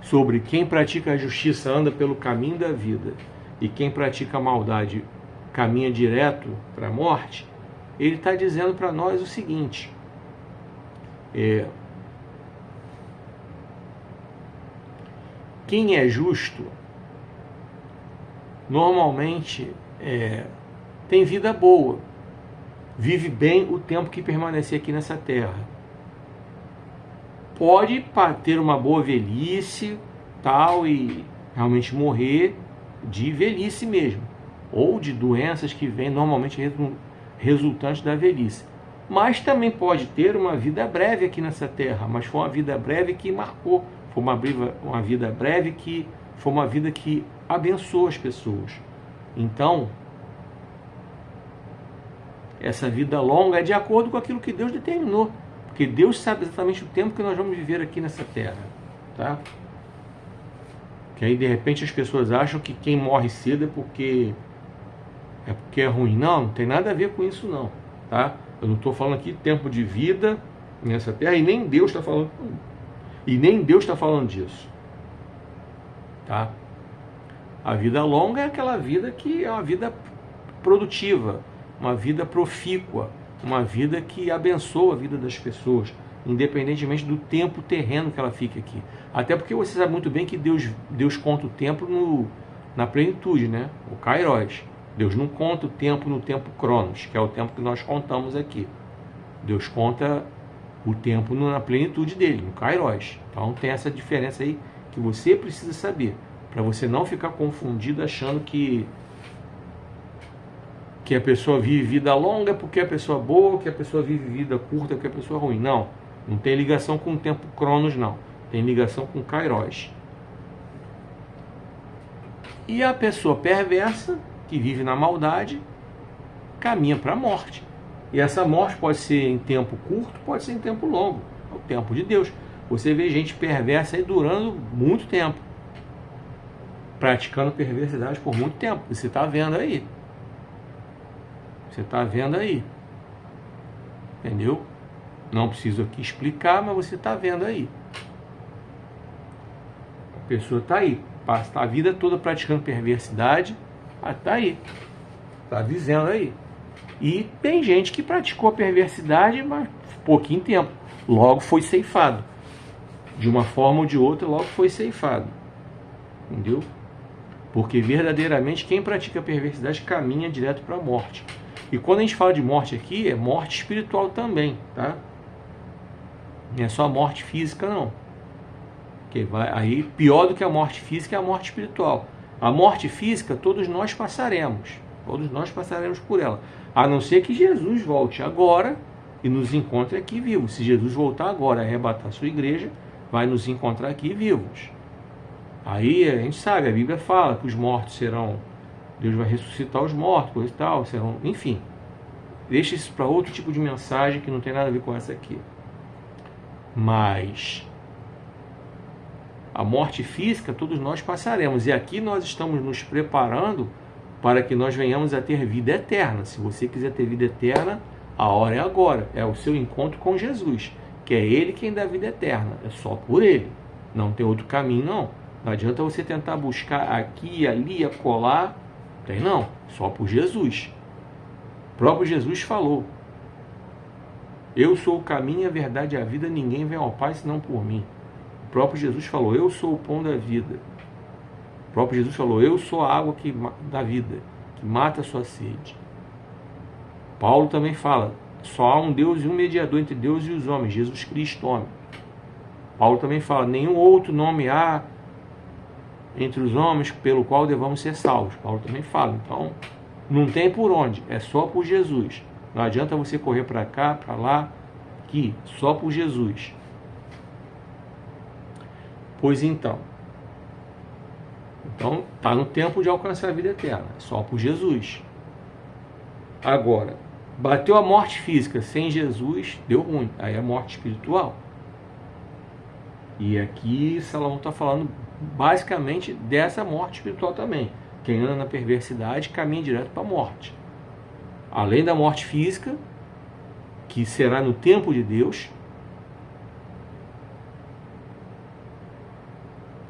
sobre quem pratica a justiça anda pelo caminho da vida e quem pratica a maldade caminha direto para a morte, ele está dizendo para nós o seguinte, quem é justo normalmente tem vida boa, vive bem o tempo que permanecer aqui nessa terra. Pode ter uma boa velhice, tal, e realmente morrer de velhice mesmo, ou de doenças que vêm normalmente resultantes da velhice. Mas também pode ter uma vida breve aqui nessa terra, mas foi uma vida breve que marcou, foi uma vida breve que foi uma vida que abençoou as pessoas. Então, essa vida longa é de acordo com aquilo que Deus determinou. Porque Deus sabe exatamente o tempo que nós vamos viver aqui nessa terra, tá? Que aí de repente as pessoas acham que quem morre cedo é porque é ruim. Não, não tem nada a ver com isso não, tá? Eu não estou falando aqui tempo de vida nessa terra e nem Deus está falando. E nem Deus está falando disso, tá? A vida longa é aquela vida que é uma vida produtiva, uma vida profícua, uma vida que abençoa a vida das pessoas. independentemente do tempo terreno que ela fique aqui. Até porque você sabe muito bem que Deus conta o tempo na plenitude, né? O Kairos. Deus não conta o tempo no tempo Cronos, que é o tempo que nós contamos aqui. Deus conta o tempo na plenitude dele, no Kairos. Então tem essa diferença aí que você precisa saber, para você não ficar confundido achando que a pessoa vive vida longa porque a pessoa boa, que a pessoa vive vida curta porque a pessoa ruim. Não, não tem ligação com o tempo Cronos, não. Tem ligação com Kairos. E a pessoa perversa, que vive na maldade, caminha para a morte. E essa morte pode ser em tempo curto, pode ser em tempo longo. É o tempo de Deus. Você vê gente perversa aí durando muito tempo, praticando perversidade por muito tempo. Você está vendo aí. Você está vendo aí. Entendeu? Não preciso aqui explicar, mas você está vendo aí. A pessoa está aí. Passa a vida toda praticando perversidade. Está aí. Está dizendo aí. E tem gente que praticou a perversidade, mas pouquinho tempo. Logo foi ceifado. De uma forma ou de outra, logo foi ceifado. Entendeu? Porque verdadeiramente quem pratica a perversidade caminha direto para a morte. E quando a gente fala de morte aqui, é morte espiritual também, tá? Não é só morte física, não. Aí, pior do que a morte física é a morte espiritual. A morte física, todos nós passaremos. Todos nós passaremos por ela. A não ser que Jesus volte agora e nos encontre aqui vivos. Se Jesus voltar agora, arrebatar a sua igreja, vai nos encontrar aqui vivos. Aí a gente sabe, a Bíblia fala que os mortos serão... Deus vai ressuscitar os mortos, coisa e tal, serão... Enfim, deixa isso para outro tipo de mensagem que não tem nada a ver com essa aqui. Mas a morte física, todos nós passaremos. E aqui nós estamos nos preparando para que nós venhamos a ter vida eterna. Se você quiser ter vida eterna, a hora é agora. É o seu encontro com Jesus, que é Ele quem dá vida eterna. É só por Ele. Não tem outro caminho, não. Não adianta você tentar buscar aqui, ali, acolá. Tem não. Só por Jesus. O próprio Jesus falou: eu sou o caminho, a verdade e a vida. Ninguém vem ao Pai senão por mim. O próprio Jesus falou: eu sou o pão da vida. O próprio Jesus falou: eu sou a água da vida, que mata a sua sede. Paulo também fala: só há um Deus e um mediador entre Deus e os homens, Jesus Cristo, homem. Paulo também fala: nenhum outro nome há entre os homens pelo qual devamos ser salvos. Paulo também fala. Então, não tem por onde, é só por Jesus. Não adianta você correr para cá, para lá, aqui, só por Jesus. Pois então, está no tempo de alcançar a vida eterna, só por Jesus. Agora, bateu a morte física sem Jesus, deu ruim, aí é morte espiritual. E aqui Salomão está falando basicamente dessa morte espiritual também. Quem anda na perversidade caminha direto para a morte. Além da morte física, que será no tempo de Deus.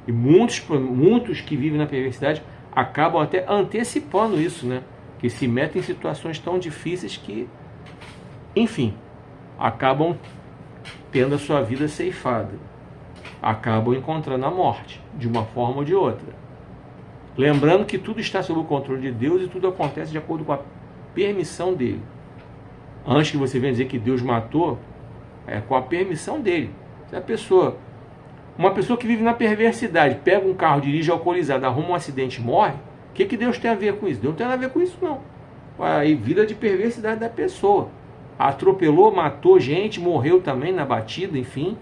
E muitos que vivem na perversidade acabam até antecipando isso, né? Que se metem em situações tão difíceis que, enfim, acabam tendo a sua vida ceifada. Acabam encontrando a morte, de uma forma ou de outra. Lembrando que tudo está sob o controle de Deus e tudo acontece de acordo com a permissão dele. Antes que você venha dizer que Deus matou, é com a permissão dele. Se uma pessoa que vive na perversidade, pega um carro, dirige alcoolizado, arruma um acidente e morre, o que Deus tem a ver com isso? Deus não tem nada a ver com isso, não. Aí, vida de perversidade da pessoa. Atropelou, matou gente, morreu também na batida, enfim.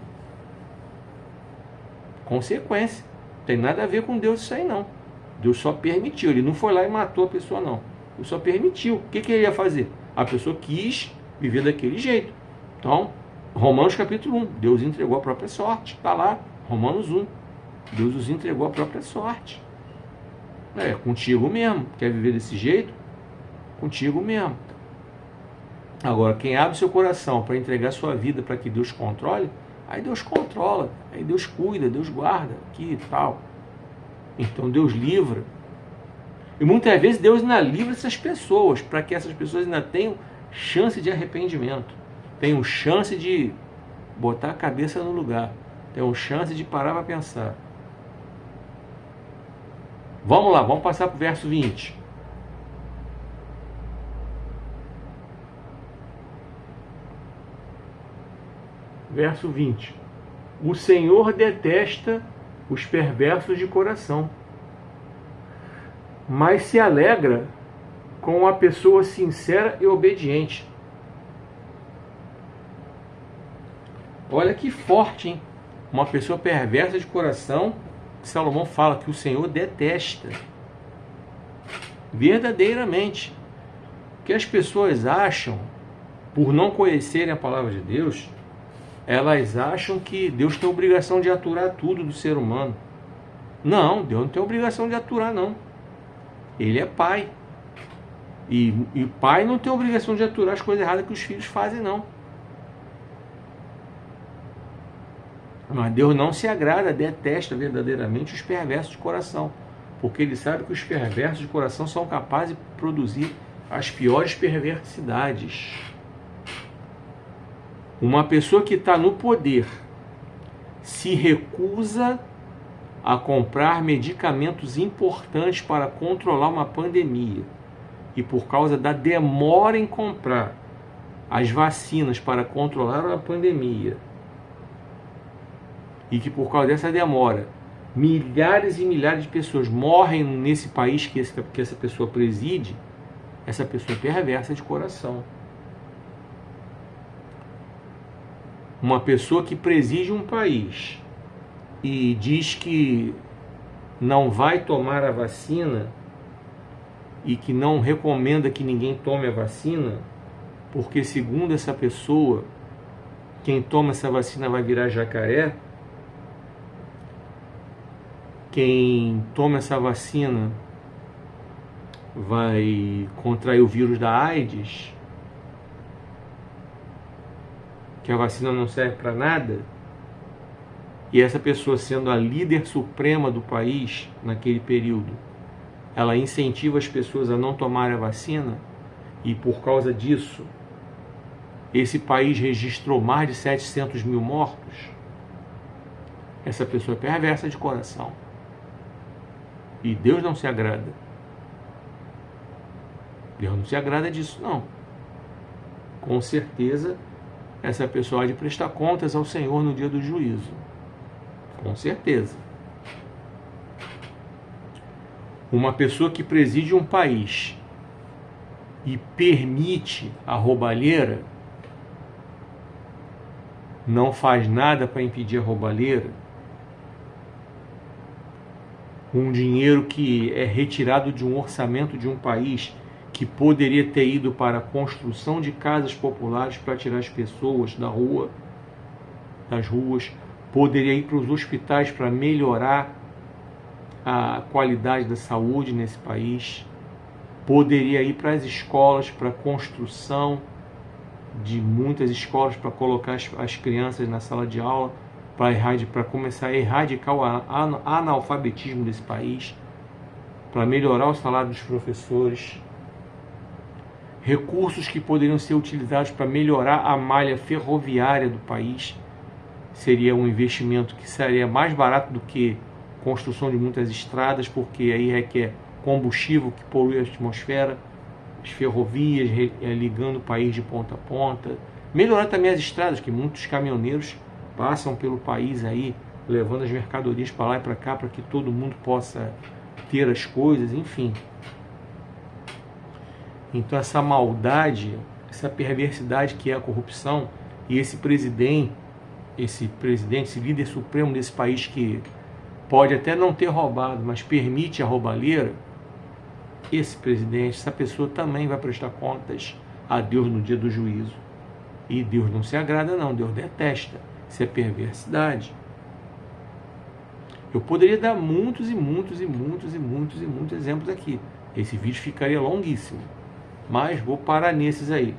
Consequência. Não tem nada a ver com Deus isso aí, não. Deus só permitiu. Ele não foi lá e matou a pessoa, não. Ele só permitiu. O que ele ia fazer? A pessoa quis viver daquele jeito. Então, Romanos capítulo 1. Deus entregou a própria sorte. Está lá. Romanos 1. Deus os entregou a própria sorte. É contigo mesmo. Quer viver desse jeito? Contigo mesmo. Agora, quem abre seu coração para entregar sua vida para que Deus controle, aí Deus controla, aí Deus cuida, Deus guarda, aqui e tal. Então Deus livra. E muitas vezes Deus ainda livra essas pessoas, para que essas pessoas ainda tenham chance de arrependimento, tenham chance de botar a cabeça no lugar. Tem chance de parar para pensar. Vamos lá, vamos passar para o verso 20. Verso 20. O Senhor detesta os perversos de coração, mas se alegra com a pessoa sincera e obediente. Olha que forte, hein? Uma pessoa perversa de coração, Salomão fala que o Senhor detesta. Verdadeiramente. O que as pessoas acham, por não conhecerem a palavra de Deus, elas acham que Deus tem obrigação de aturar tudo do ser humano. Não, Deus não tem obrigação de aturar, não. Ele é pai. E pai não tem obrigação de aturar as coisas erradas que os filhos fazem, não. Mas Deus não se agrada, detesta verdadeiramente os perversos de coração. Porque Ele sabe que os perversos de coração são capazes de produzir as piores perversidades. Uma pessoa que está no poder se recusa a comprar medicamentos importantes para controlar uma pandemia, e por causa da demora em comprar as vacinas para controlar a pandemia, e que por causa dessa demora milhares e milhares de pessoas morrem nesse país que essa pessoa preside, essa pessoa é perversa de coração. Uma pessoa que preside um país e diz que não vai tomar a vacina e que não recomenda que ninguém tome a vacina, porque segundo essa pessoa, quem toma essa vacina vai virar jacaré, quem toma essa vacina vai contrair o vírus da AIDS, que a vacina não serve para nada, e essa pessoa sendo a líder suprema do país naquele período, ela incentiva as pessoas a não tomarem a vacina, e por causa disso, esse país registrou mais de 700 mil mortos. Essa pessoa é perversa de coração. E Deus não se agrada. Deus não se agrada disso, não. Com certeza, essa pessoa há de prestar contas ao Senhor no dia do juízo. Com certeza. Uma pessoa que preside um país e permite a roubalheira, não faz nada para impedir a roubalheira, um dinheiro que é retirado de um orçamento de um país que poderia ter ido para a construção de casas populares para tirar as pessoas das ruas, poderia ir para os hospitais para melhorar a qualidade da saúde nesse país, poderia ir para as escolas, para a construção de muitas escolas, para colocar as crianças na sala de aula, para começar a erradicar o analfabetismo desse país, para melhorar o salário dos professores, recursos que poderiam ser utilizados para melhorar a malha ferroviária do país. Seria um investimento que seria mais barato do que construção de muitas estradas, porque aí requer combustível que polui a atmosfera, as ferrovias ligando o país de ponta a ponta. Melhorar também as estradas, que muitos caminhoneiros passam pelo país aí, levando as mercadorias para lá e para cá, para que todo mundo possa ter as coisas, enfim. Então essa maldade, essa perversidade que é a corrupção, e esse presidente, esse líder supremo desse país que pode até não ter roubado, mas permite a roubalheira, esse presidente, essa pessoa também vai prestar contas a Deus no dia do juízo. E Deus não se agrada não, Deus detesta. Isso é perversidade. Eu poderia dar muitos exemplos aqui. Esse vídeo ficaria longuíssimo. Mas vou parar nesses aí,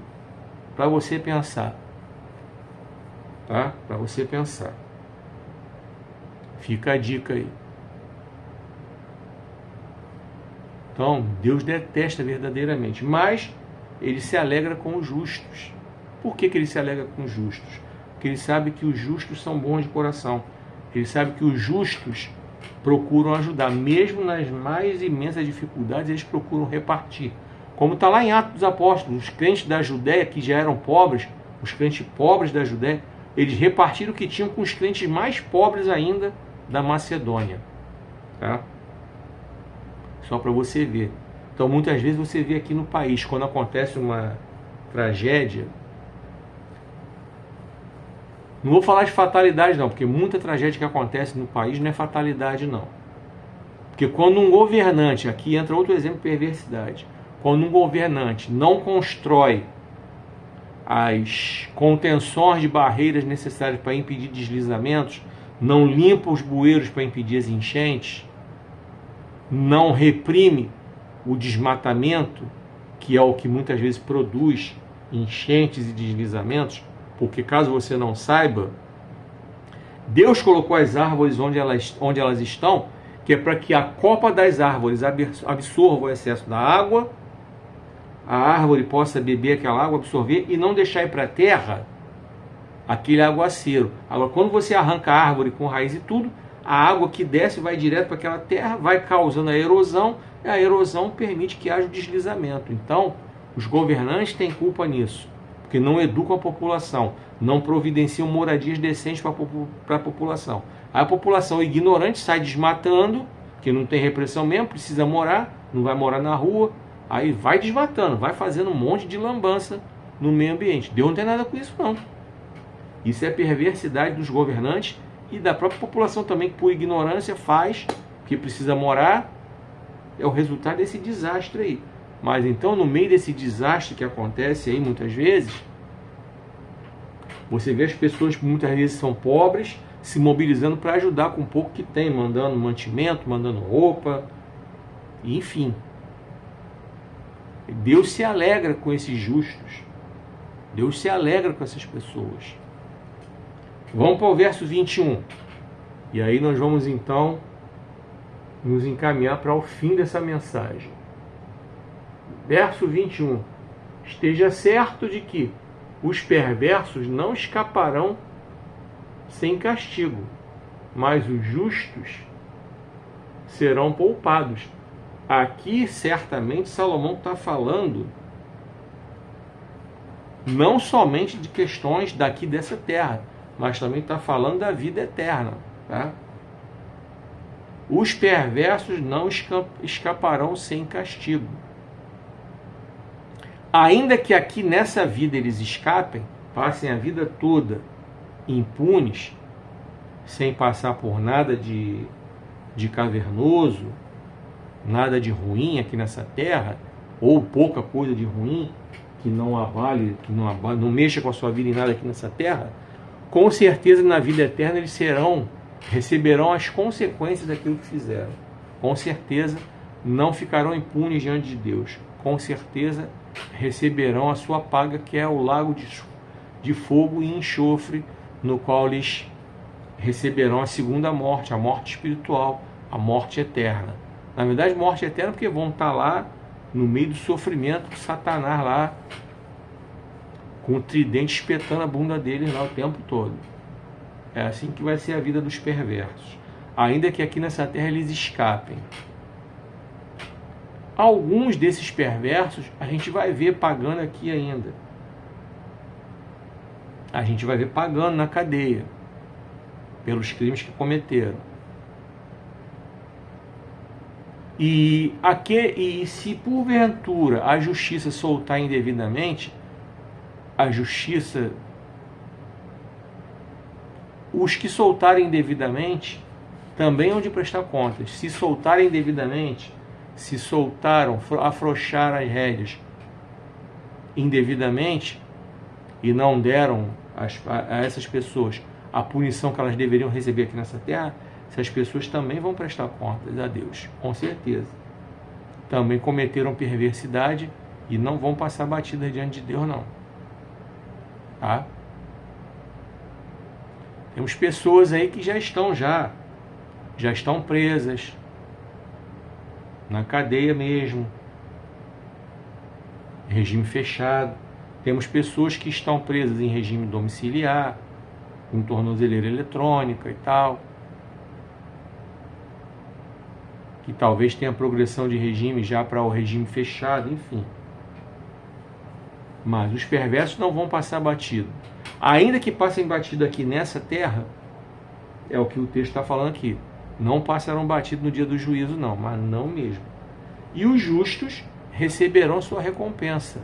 para você pensar. Tá? Para você pensar. Fica a dica aí. Então, Deus detesta verdadeiramente, mas Ele se alegra com os justos. Por que Ele se alegra com os justos? Porque ele sabe que os justos são bons de coração. Ele sabe que os justos procuram ajudar, mesmo nas mais imensas dificuldades, eles procuram repartir. Como está lá em Atos dos Apóstolos, os crentes da Judéia, que já eram pobres, os crentes pobres da Judéia, eles repartiram o que tinham com os crentes mais pobres ainda da Macedônia. Tá? Só para você ver. Então, muitas vezes você vê aqui no país, quando acontece uma tragédia, não vou falar de fatalidade não, porque muita tragédia que acontece no país não é fatalidade não. Porque quando um governante, aqui entra outro exemplo de perversidade, quando um governante não constrói as contenções de barreiras necessárias para impedir deslizamentos, não limpa os bueiros para impedir as enchentes, não reprime o desmatamento, que é o que muitas vezes produz enchentes e deslizamentos, porque caso você não saiba, Deus colocou as árvores onde elas estão, que é para que a copa das árvores absorva o excesso da água, a árvore possa beber aquela água, absorver e não deixar ir para a terra aquele aguaceiro. Agora, quando você arranca a árvore com raiz e tudo, a água que desce vai direto para aquela terra, vai causando a erosão, e a erosão permite que haja o deslizamento. Então, os governantes têm culpa nisso, porque não educam a população, não providenciam moradias decentes para a população. Aí a população ignorante sai desmatando, que não tem repressão mesmo, precisa morar, não vai morar na rua, aí vai desmatando, vai fazendo um monte de lambança no meio ambiente. Deus não tem nada com isso não. Isso é perversidade dos governantes e da própria população também, que por ignorância faz, que precisa morar, é o resultado desse desastre aí. Mas então, no meio desse desastre que acontece aí muitas vezes, você vê as pessoas que muitas vezes são pobres se mobilizando para ajudar com o pouco que tem, mandando mantimento, mandando roupa, enfim. Deus se alegra com esses justos. Deus se alegra com essas pessoas. Vamos para o verso 21. E aí nós vamos então nos encaminhar para o fim dessa mensagem. Verso 21. Esteja certo de que os perversos não escaparão sem castigo, mas os justos serão poupados. Aqui, certamente, Salomão está falando não somente de questões daqui dessa terra, mas também está falando da vida eterna. Tá? Os perversos não escaparão sem castigo. Ainda que aqui nessa vida eles escapem, passem a vida toda impunes, sem passar por nada de cavernoso, nada de ruim aqui nessa terra, ou pouca coisa de ruim, que não abale, não mexa com a sua vida em nada aqui nessa terra, com certeza na vida eterna eles receberão as consequências daquilo que fizeram. Com certeza não ficarão impunes diante de Deus. Com certeza receberão a sua paga, que é o lago de fogo e enxofre, no qual eles receberão a segunda morte, a morte espiritual, a morte eterna. Na verdade, morte eterna porque vão estar lá no meio do sofrimento, Satanás lá com o tridente espetando a bunda deles lá o tempo todo. É assim que vai ser a vida dos perversos, ainda que aqui nessa terra eles escapem. Alguns desses perversos a gente vai ver pagando aqui ainda. A gente vai ver pagando na cadeia pelos crimes que cometeram. E se porventura a justiça soltar indevidamente, a justiça, os que soltarem indevidamente também hão de prestar contas. Se soltarem indevidamente, se soltaram, afrouxaram as rédeas indevidamente e não deram a essas pessoas a punição que elas deveriam receber aqui nessa terra, essas pessoas também vão prestar contas a Deus, com certeza. Também cometeram perversidade e não vão passar batida diante de Deus, não. Tá? Temos pessoas aí que já estão presas, na cadeia mesmo, regime fechado. Temos pessoas que estão presas em regime domiciliar, com tornozeleira eletrônica e tal, que talvez tenha progressão de regime já para o regime fechado, enfim. Mas os perversos não vão passar batido. Ainda que passem batido aqui nessa terra, é o que o texto está falando aqui, não passarão batido no dia do juízo não, mas não mesmo. E os justos receberão sua recompensa.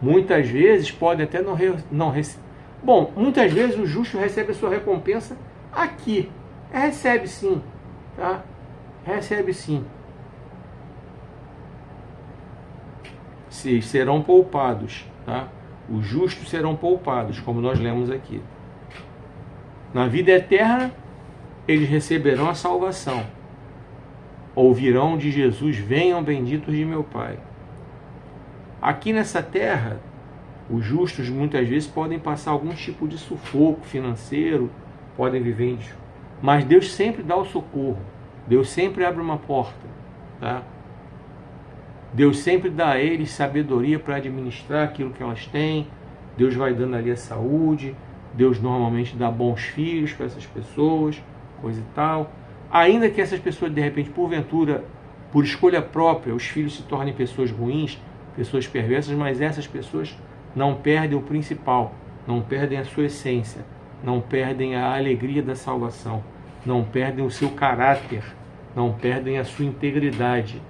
Muitas vezes podem até não receber. Bom, muitas vezes o justo recebe a sua recompensa aqui. Recebe sim, tá? Recebe sim. Serão poupados, tá? Os justos serão poupados, como nós lemos aqui. Na vida eterna, eles receberão a salvação. Ouvirão de Jesus: venham benditos de meu Pai. Aqui nessa terra, os justos muitas vezes podem passar algum tipo de sufoco financeiro, podem viver, mas Deus sempre dá o socorro. Deus sempre abre uma porta, tá? Deus sempre dá a eles sabedoria para administrar aquilo que elas têm. Deus vai dando ali a saúde. Deus normalmente dá bons filhos para essas pessoas, coisa e tal. Ainda que essas pessoas, de repente, porventura, por escolha própria, os filhos se tornem pessoas ruins, pessoas perversas, mas essas pessoas não perdem o principal, não perdem a sua essência, não perdem a alegria da salvação, não perdem o seu caráter, não perdem a sua integridade,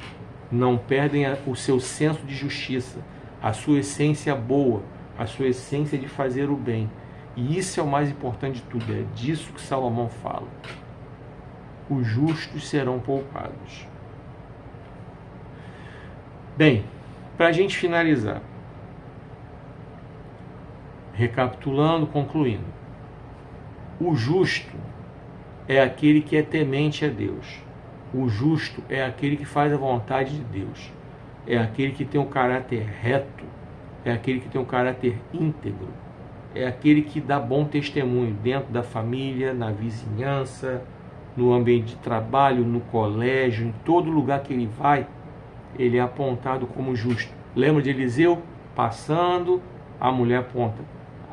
não perdem o seu senso de justiça, a sua essência boa, a sua essência de fazer o bem. E isso é o mais importante de tudo, é disso que Salomão fala. Os justos serão poupados. Bem, para a gente finalizar, recapitulando, concluindo, o justo é aquele que é temente a Deus. O justo é aquele que faz a vontade de Deus. É aquele que tem um caráter reto. É aquele que tem um caráter íntegro. É aquele que dá bom testemunho dentro da família, na vizinhança, no ambiente de trabalho, no colégio, em todo lugar que ele vai, ele é apontado como justo. Lembra de Eliseu? Passando, a mulher aponta: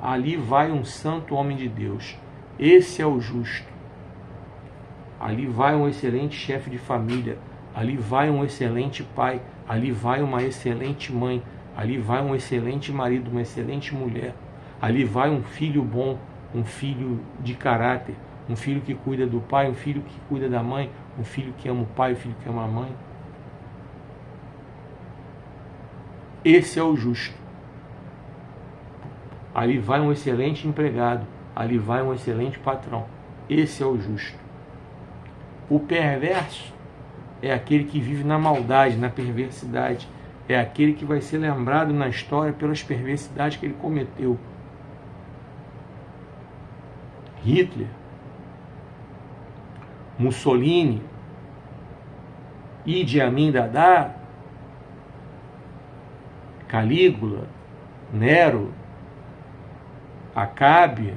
ali vai um santo homem de Deus. Esse é o justo. Ali vai um excelente chefe de família. Ali vai um excelente pai. Ali vai uma excelente mãe. Ali vai um excelente marido, uma excelente mulher. Ali vai um filho bom, um filho de caráter, um filho que cuida do pai, um filho que cuida da mãe, um filho que ama o pai, um filho que ama a mãe. Esse é o justo. Ali vai um excelente empregado, ali vai um excelente patrão. Esse é o justo. O perverso é aquele que vive na maldade, na perversidade. É aquele que vai ser lembrado na história pelas perversidades que ele cometeu. Hitler, Mussolini, Idi Amin Dada, Calígula, Nero, Acabe,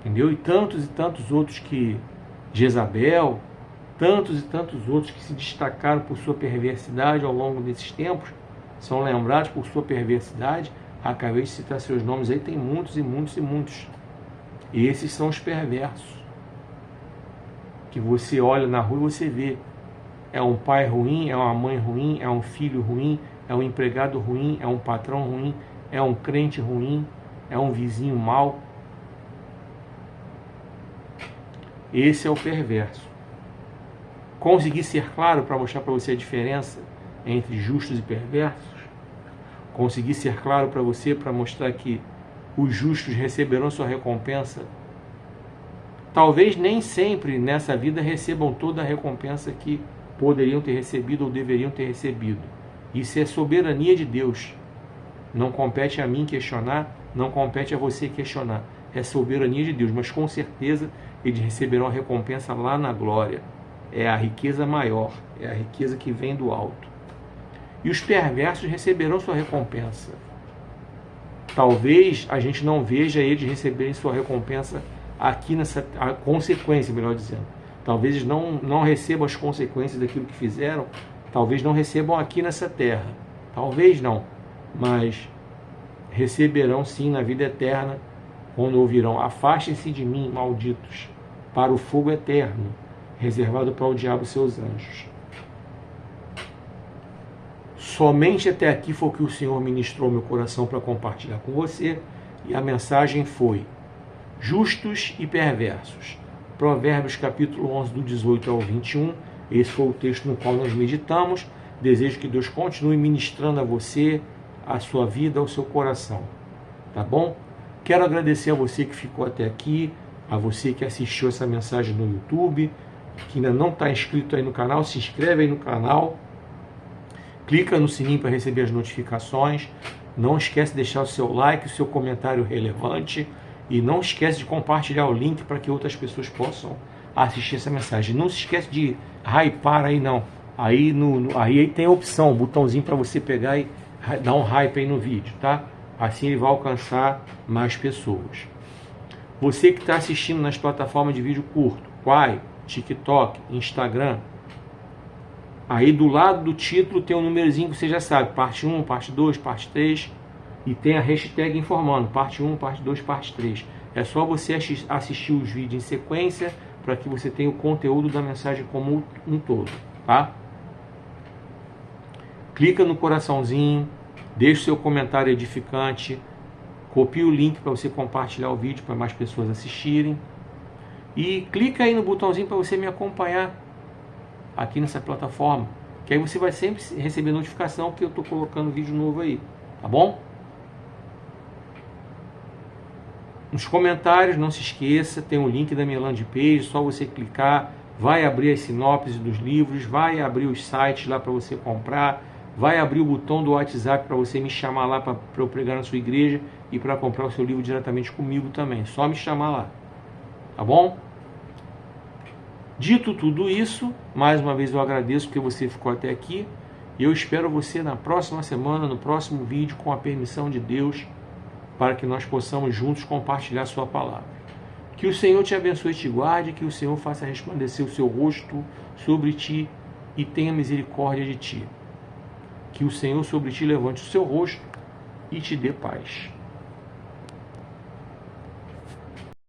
entendeu? E tantos outros que Jezabel, tantos e tantos outros que se destacaram por sua perversidade ao longo desses tempos, são lembrados por sua perversidade. Acabei de citar seus nomes aí, tem muitos e muitos e muitos. E esses são os perversos, que você olha na rua e você vê. É um pai ruim, é uma mãe ruim, é um filho ruim, é um empregado ruim, é um patrão ruim, é um crente ruim, é um vizinho mau. Esse é o perverso. Consegui ser claro para mostrar para você a diferença entre justos e perversos? Consegui ser claro para você para mostrar que os justos receberão sua recompensa? Talvez nem sempre nessa vida recebam toda a recompensa que poderiam ter recebido ou deveriam ter recebido. Isso é soberania de Deus. Não compete a mim questionar, não compete a você questionar. É soberania de Deus, mas com certeza eles receberão a recompensa lá na glória. É a riqueza maior, é a riqueza que vem do alto. E os perversos receberão sua recompensa. Talvez a gente não veja eles receberem sua recompensa aqui nessa a consequência, melhor dizendo. Talvez eles não recebam as consequências daquilo que fizeram Talvez não recebam aqui nessa terra, talvez não, mas receberão sim na vida eterna, quando ouvirão: afastem-se de mim, malditos, para o fogo eterno, reservado para o diabo e seus anjos. Somente até aqui foi o que o Senhor ministrou ao meu coração para compartilhar com você, e a mensagem foi: justos e perversos. Provérbios capítulo 11, do 18 ao 21, esse foi o texto no qual nós meditamos. Desejo que Deus continue ministrando a você, a sua vida, ao seu coração, tá bom? Quero agradecer a você que ficou até aqui, a você que assistiu essa mensagem no YouTube, que ainda não está inscrito aí no canal, se inscreve aí no canal, clica no sininho para receber as notificações, não esquece de deixar o seu like, o seu comentário relevante, e não esquece de compartilhar o link para que outras pessoas possam assistir essa mensagem. Não se esquece de hypar aí não, aí tem a opção, o botãozinho para você pegar e dar um hype aí no vídeo, tá? Assim ele vai alcançar mais pessoas. Você que está assistindo nas plataformas de vídeo curto, Quai, TikTok, Instagram, aí do lado do título tem um númerozinho que você já sabe, parte 1, parte 2, parte 3, e tem a hashtag informando, parte 1, parte 2, parte 3. É só você assistir os vídeos em sequência para que você tenha o conteúdo da mensagem como um todo, tá? Clica no coraçãozinho, deixe o seu comentário edificante, copie o link para você compartilhar o vídeo para mais pessoas assistirem, e clica aí no botãozinho para você me acompanhar aqui nessa plataforma, que aí você vai sempre receber notificação que eu estou colocando vídeo novo aí, tá bom? Nos comentários, não se esqueça, tem o link da minha landing page, só você clicar, vai abrir as sinopses dos livros, vai abrir os sites lá para você comprar, vai abrir o botão do WhatsApp para você me chamar lá para eu pregar na sua igreja e para comprar o seu livro diretamente comigo também, só me chamar lá, tá bom? Dito tudo isso, mais uma vez eu agradeço porque você ficou até aqui, e eu espero você na próxima semana, no próximo vídeo, com a permissão de Deus, para que nós possamos juntos compartilhar sua palavra. Que o Senhor te abençoe e te guarde, que o Senhor faça resplandecer o seu rosto sobre ti e tenha misericórdia de ti. Que o Senhor sobre ti levante o seu rosto e te dê paz.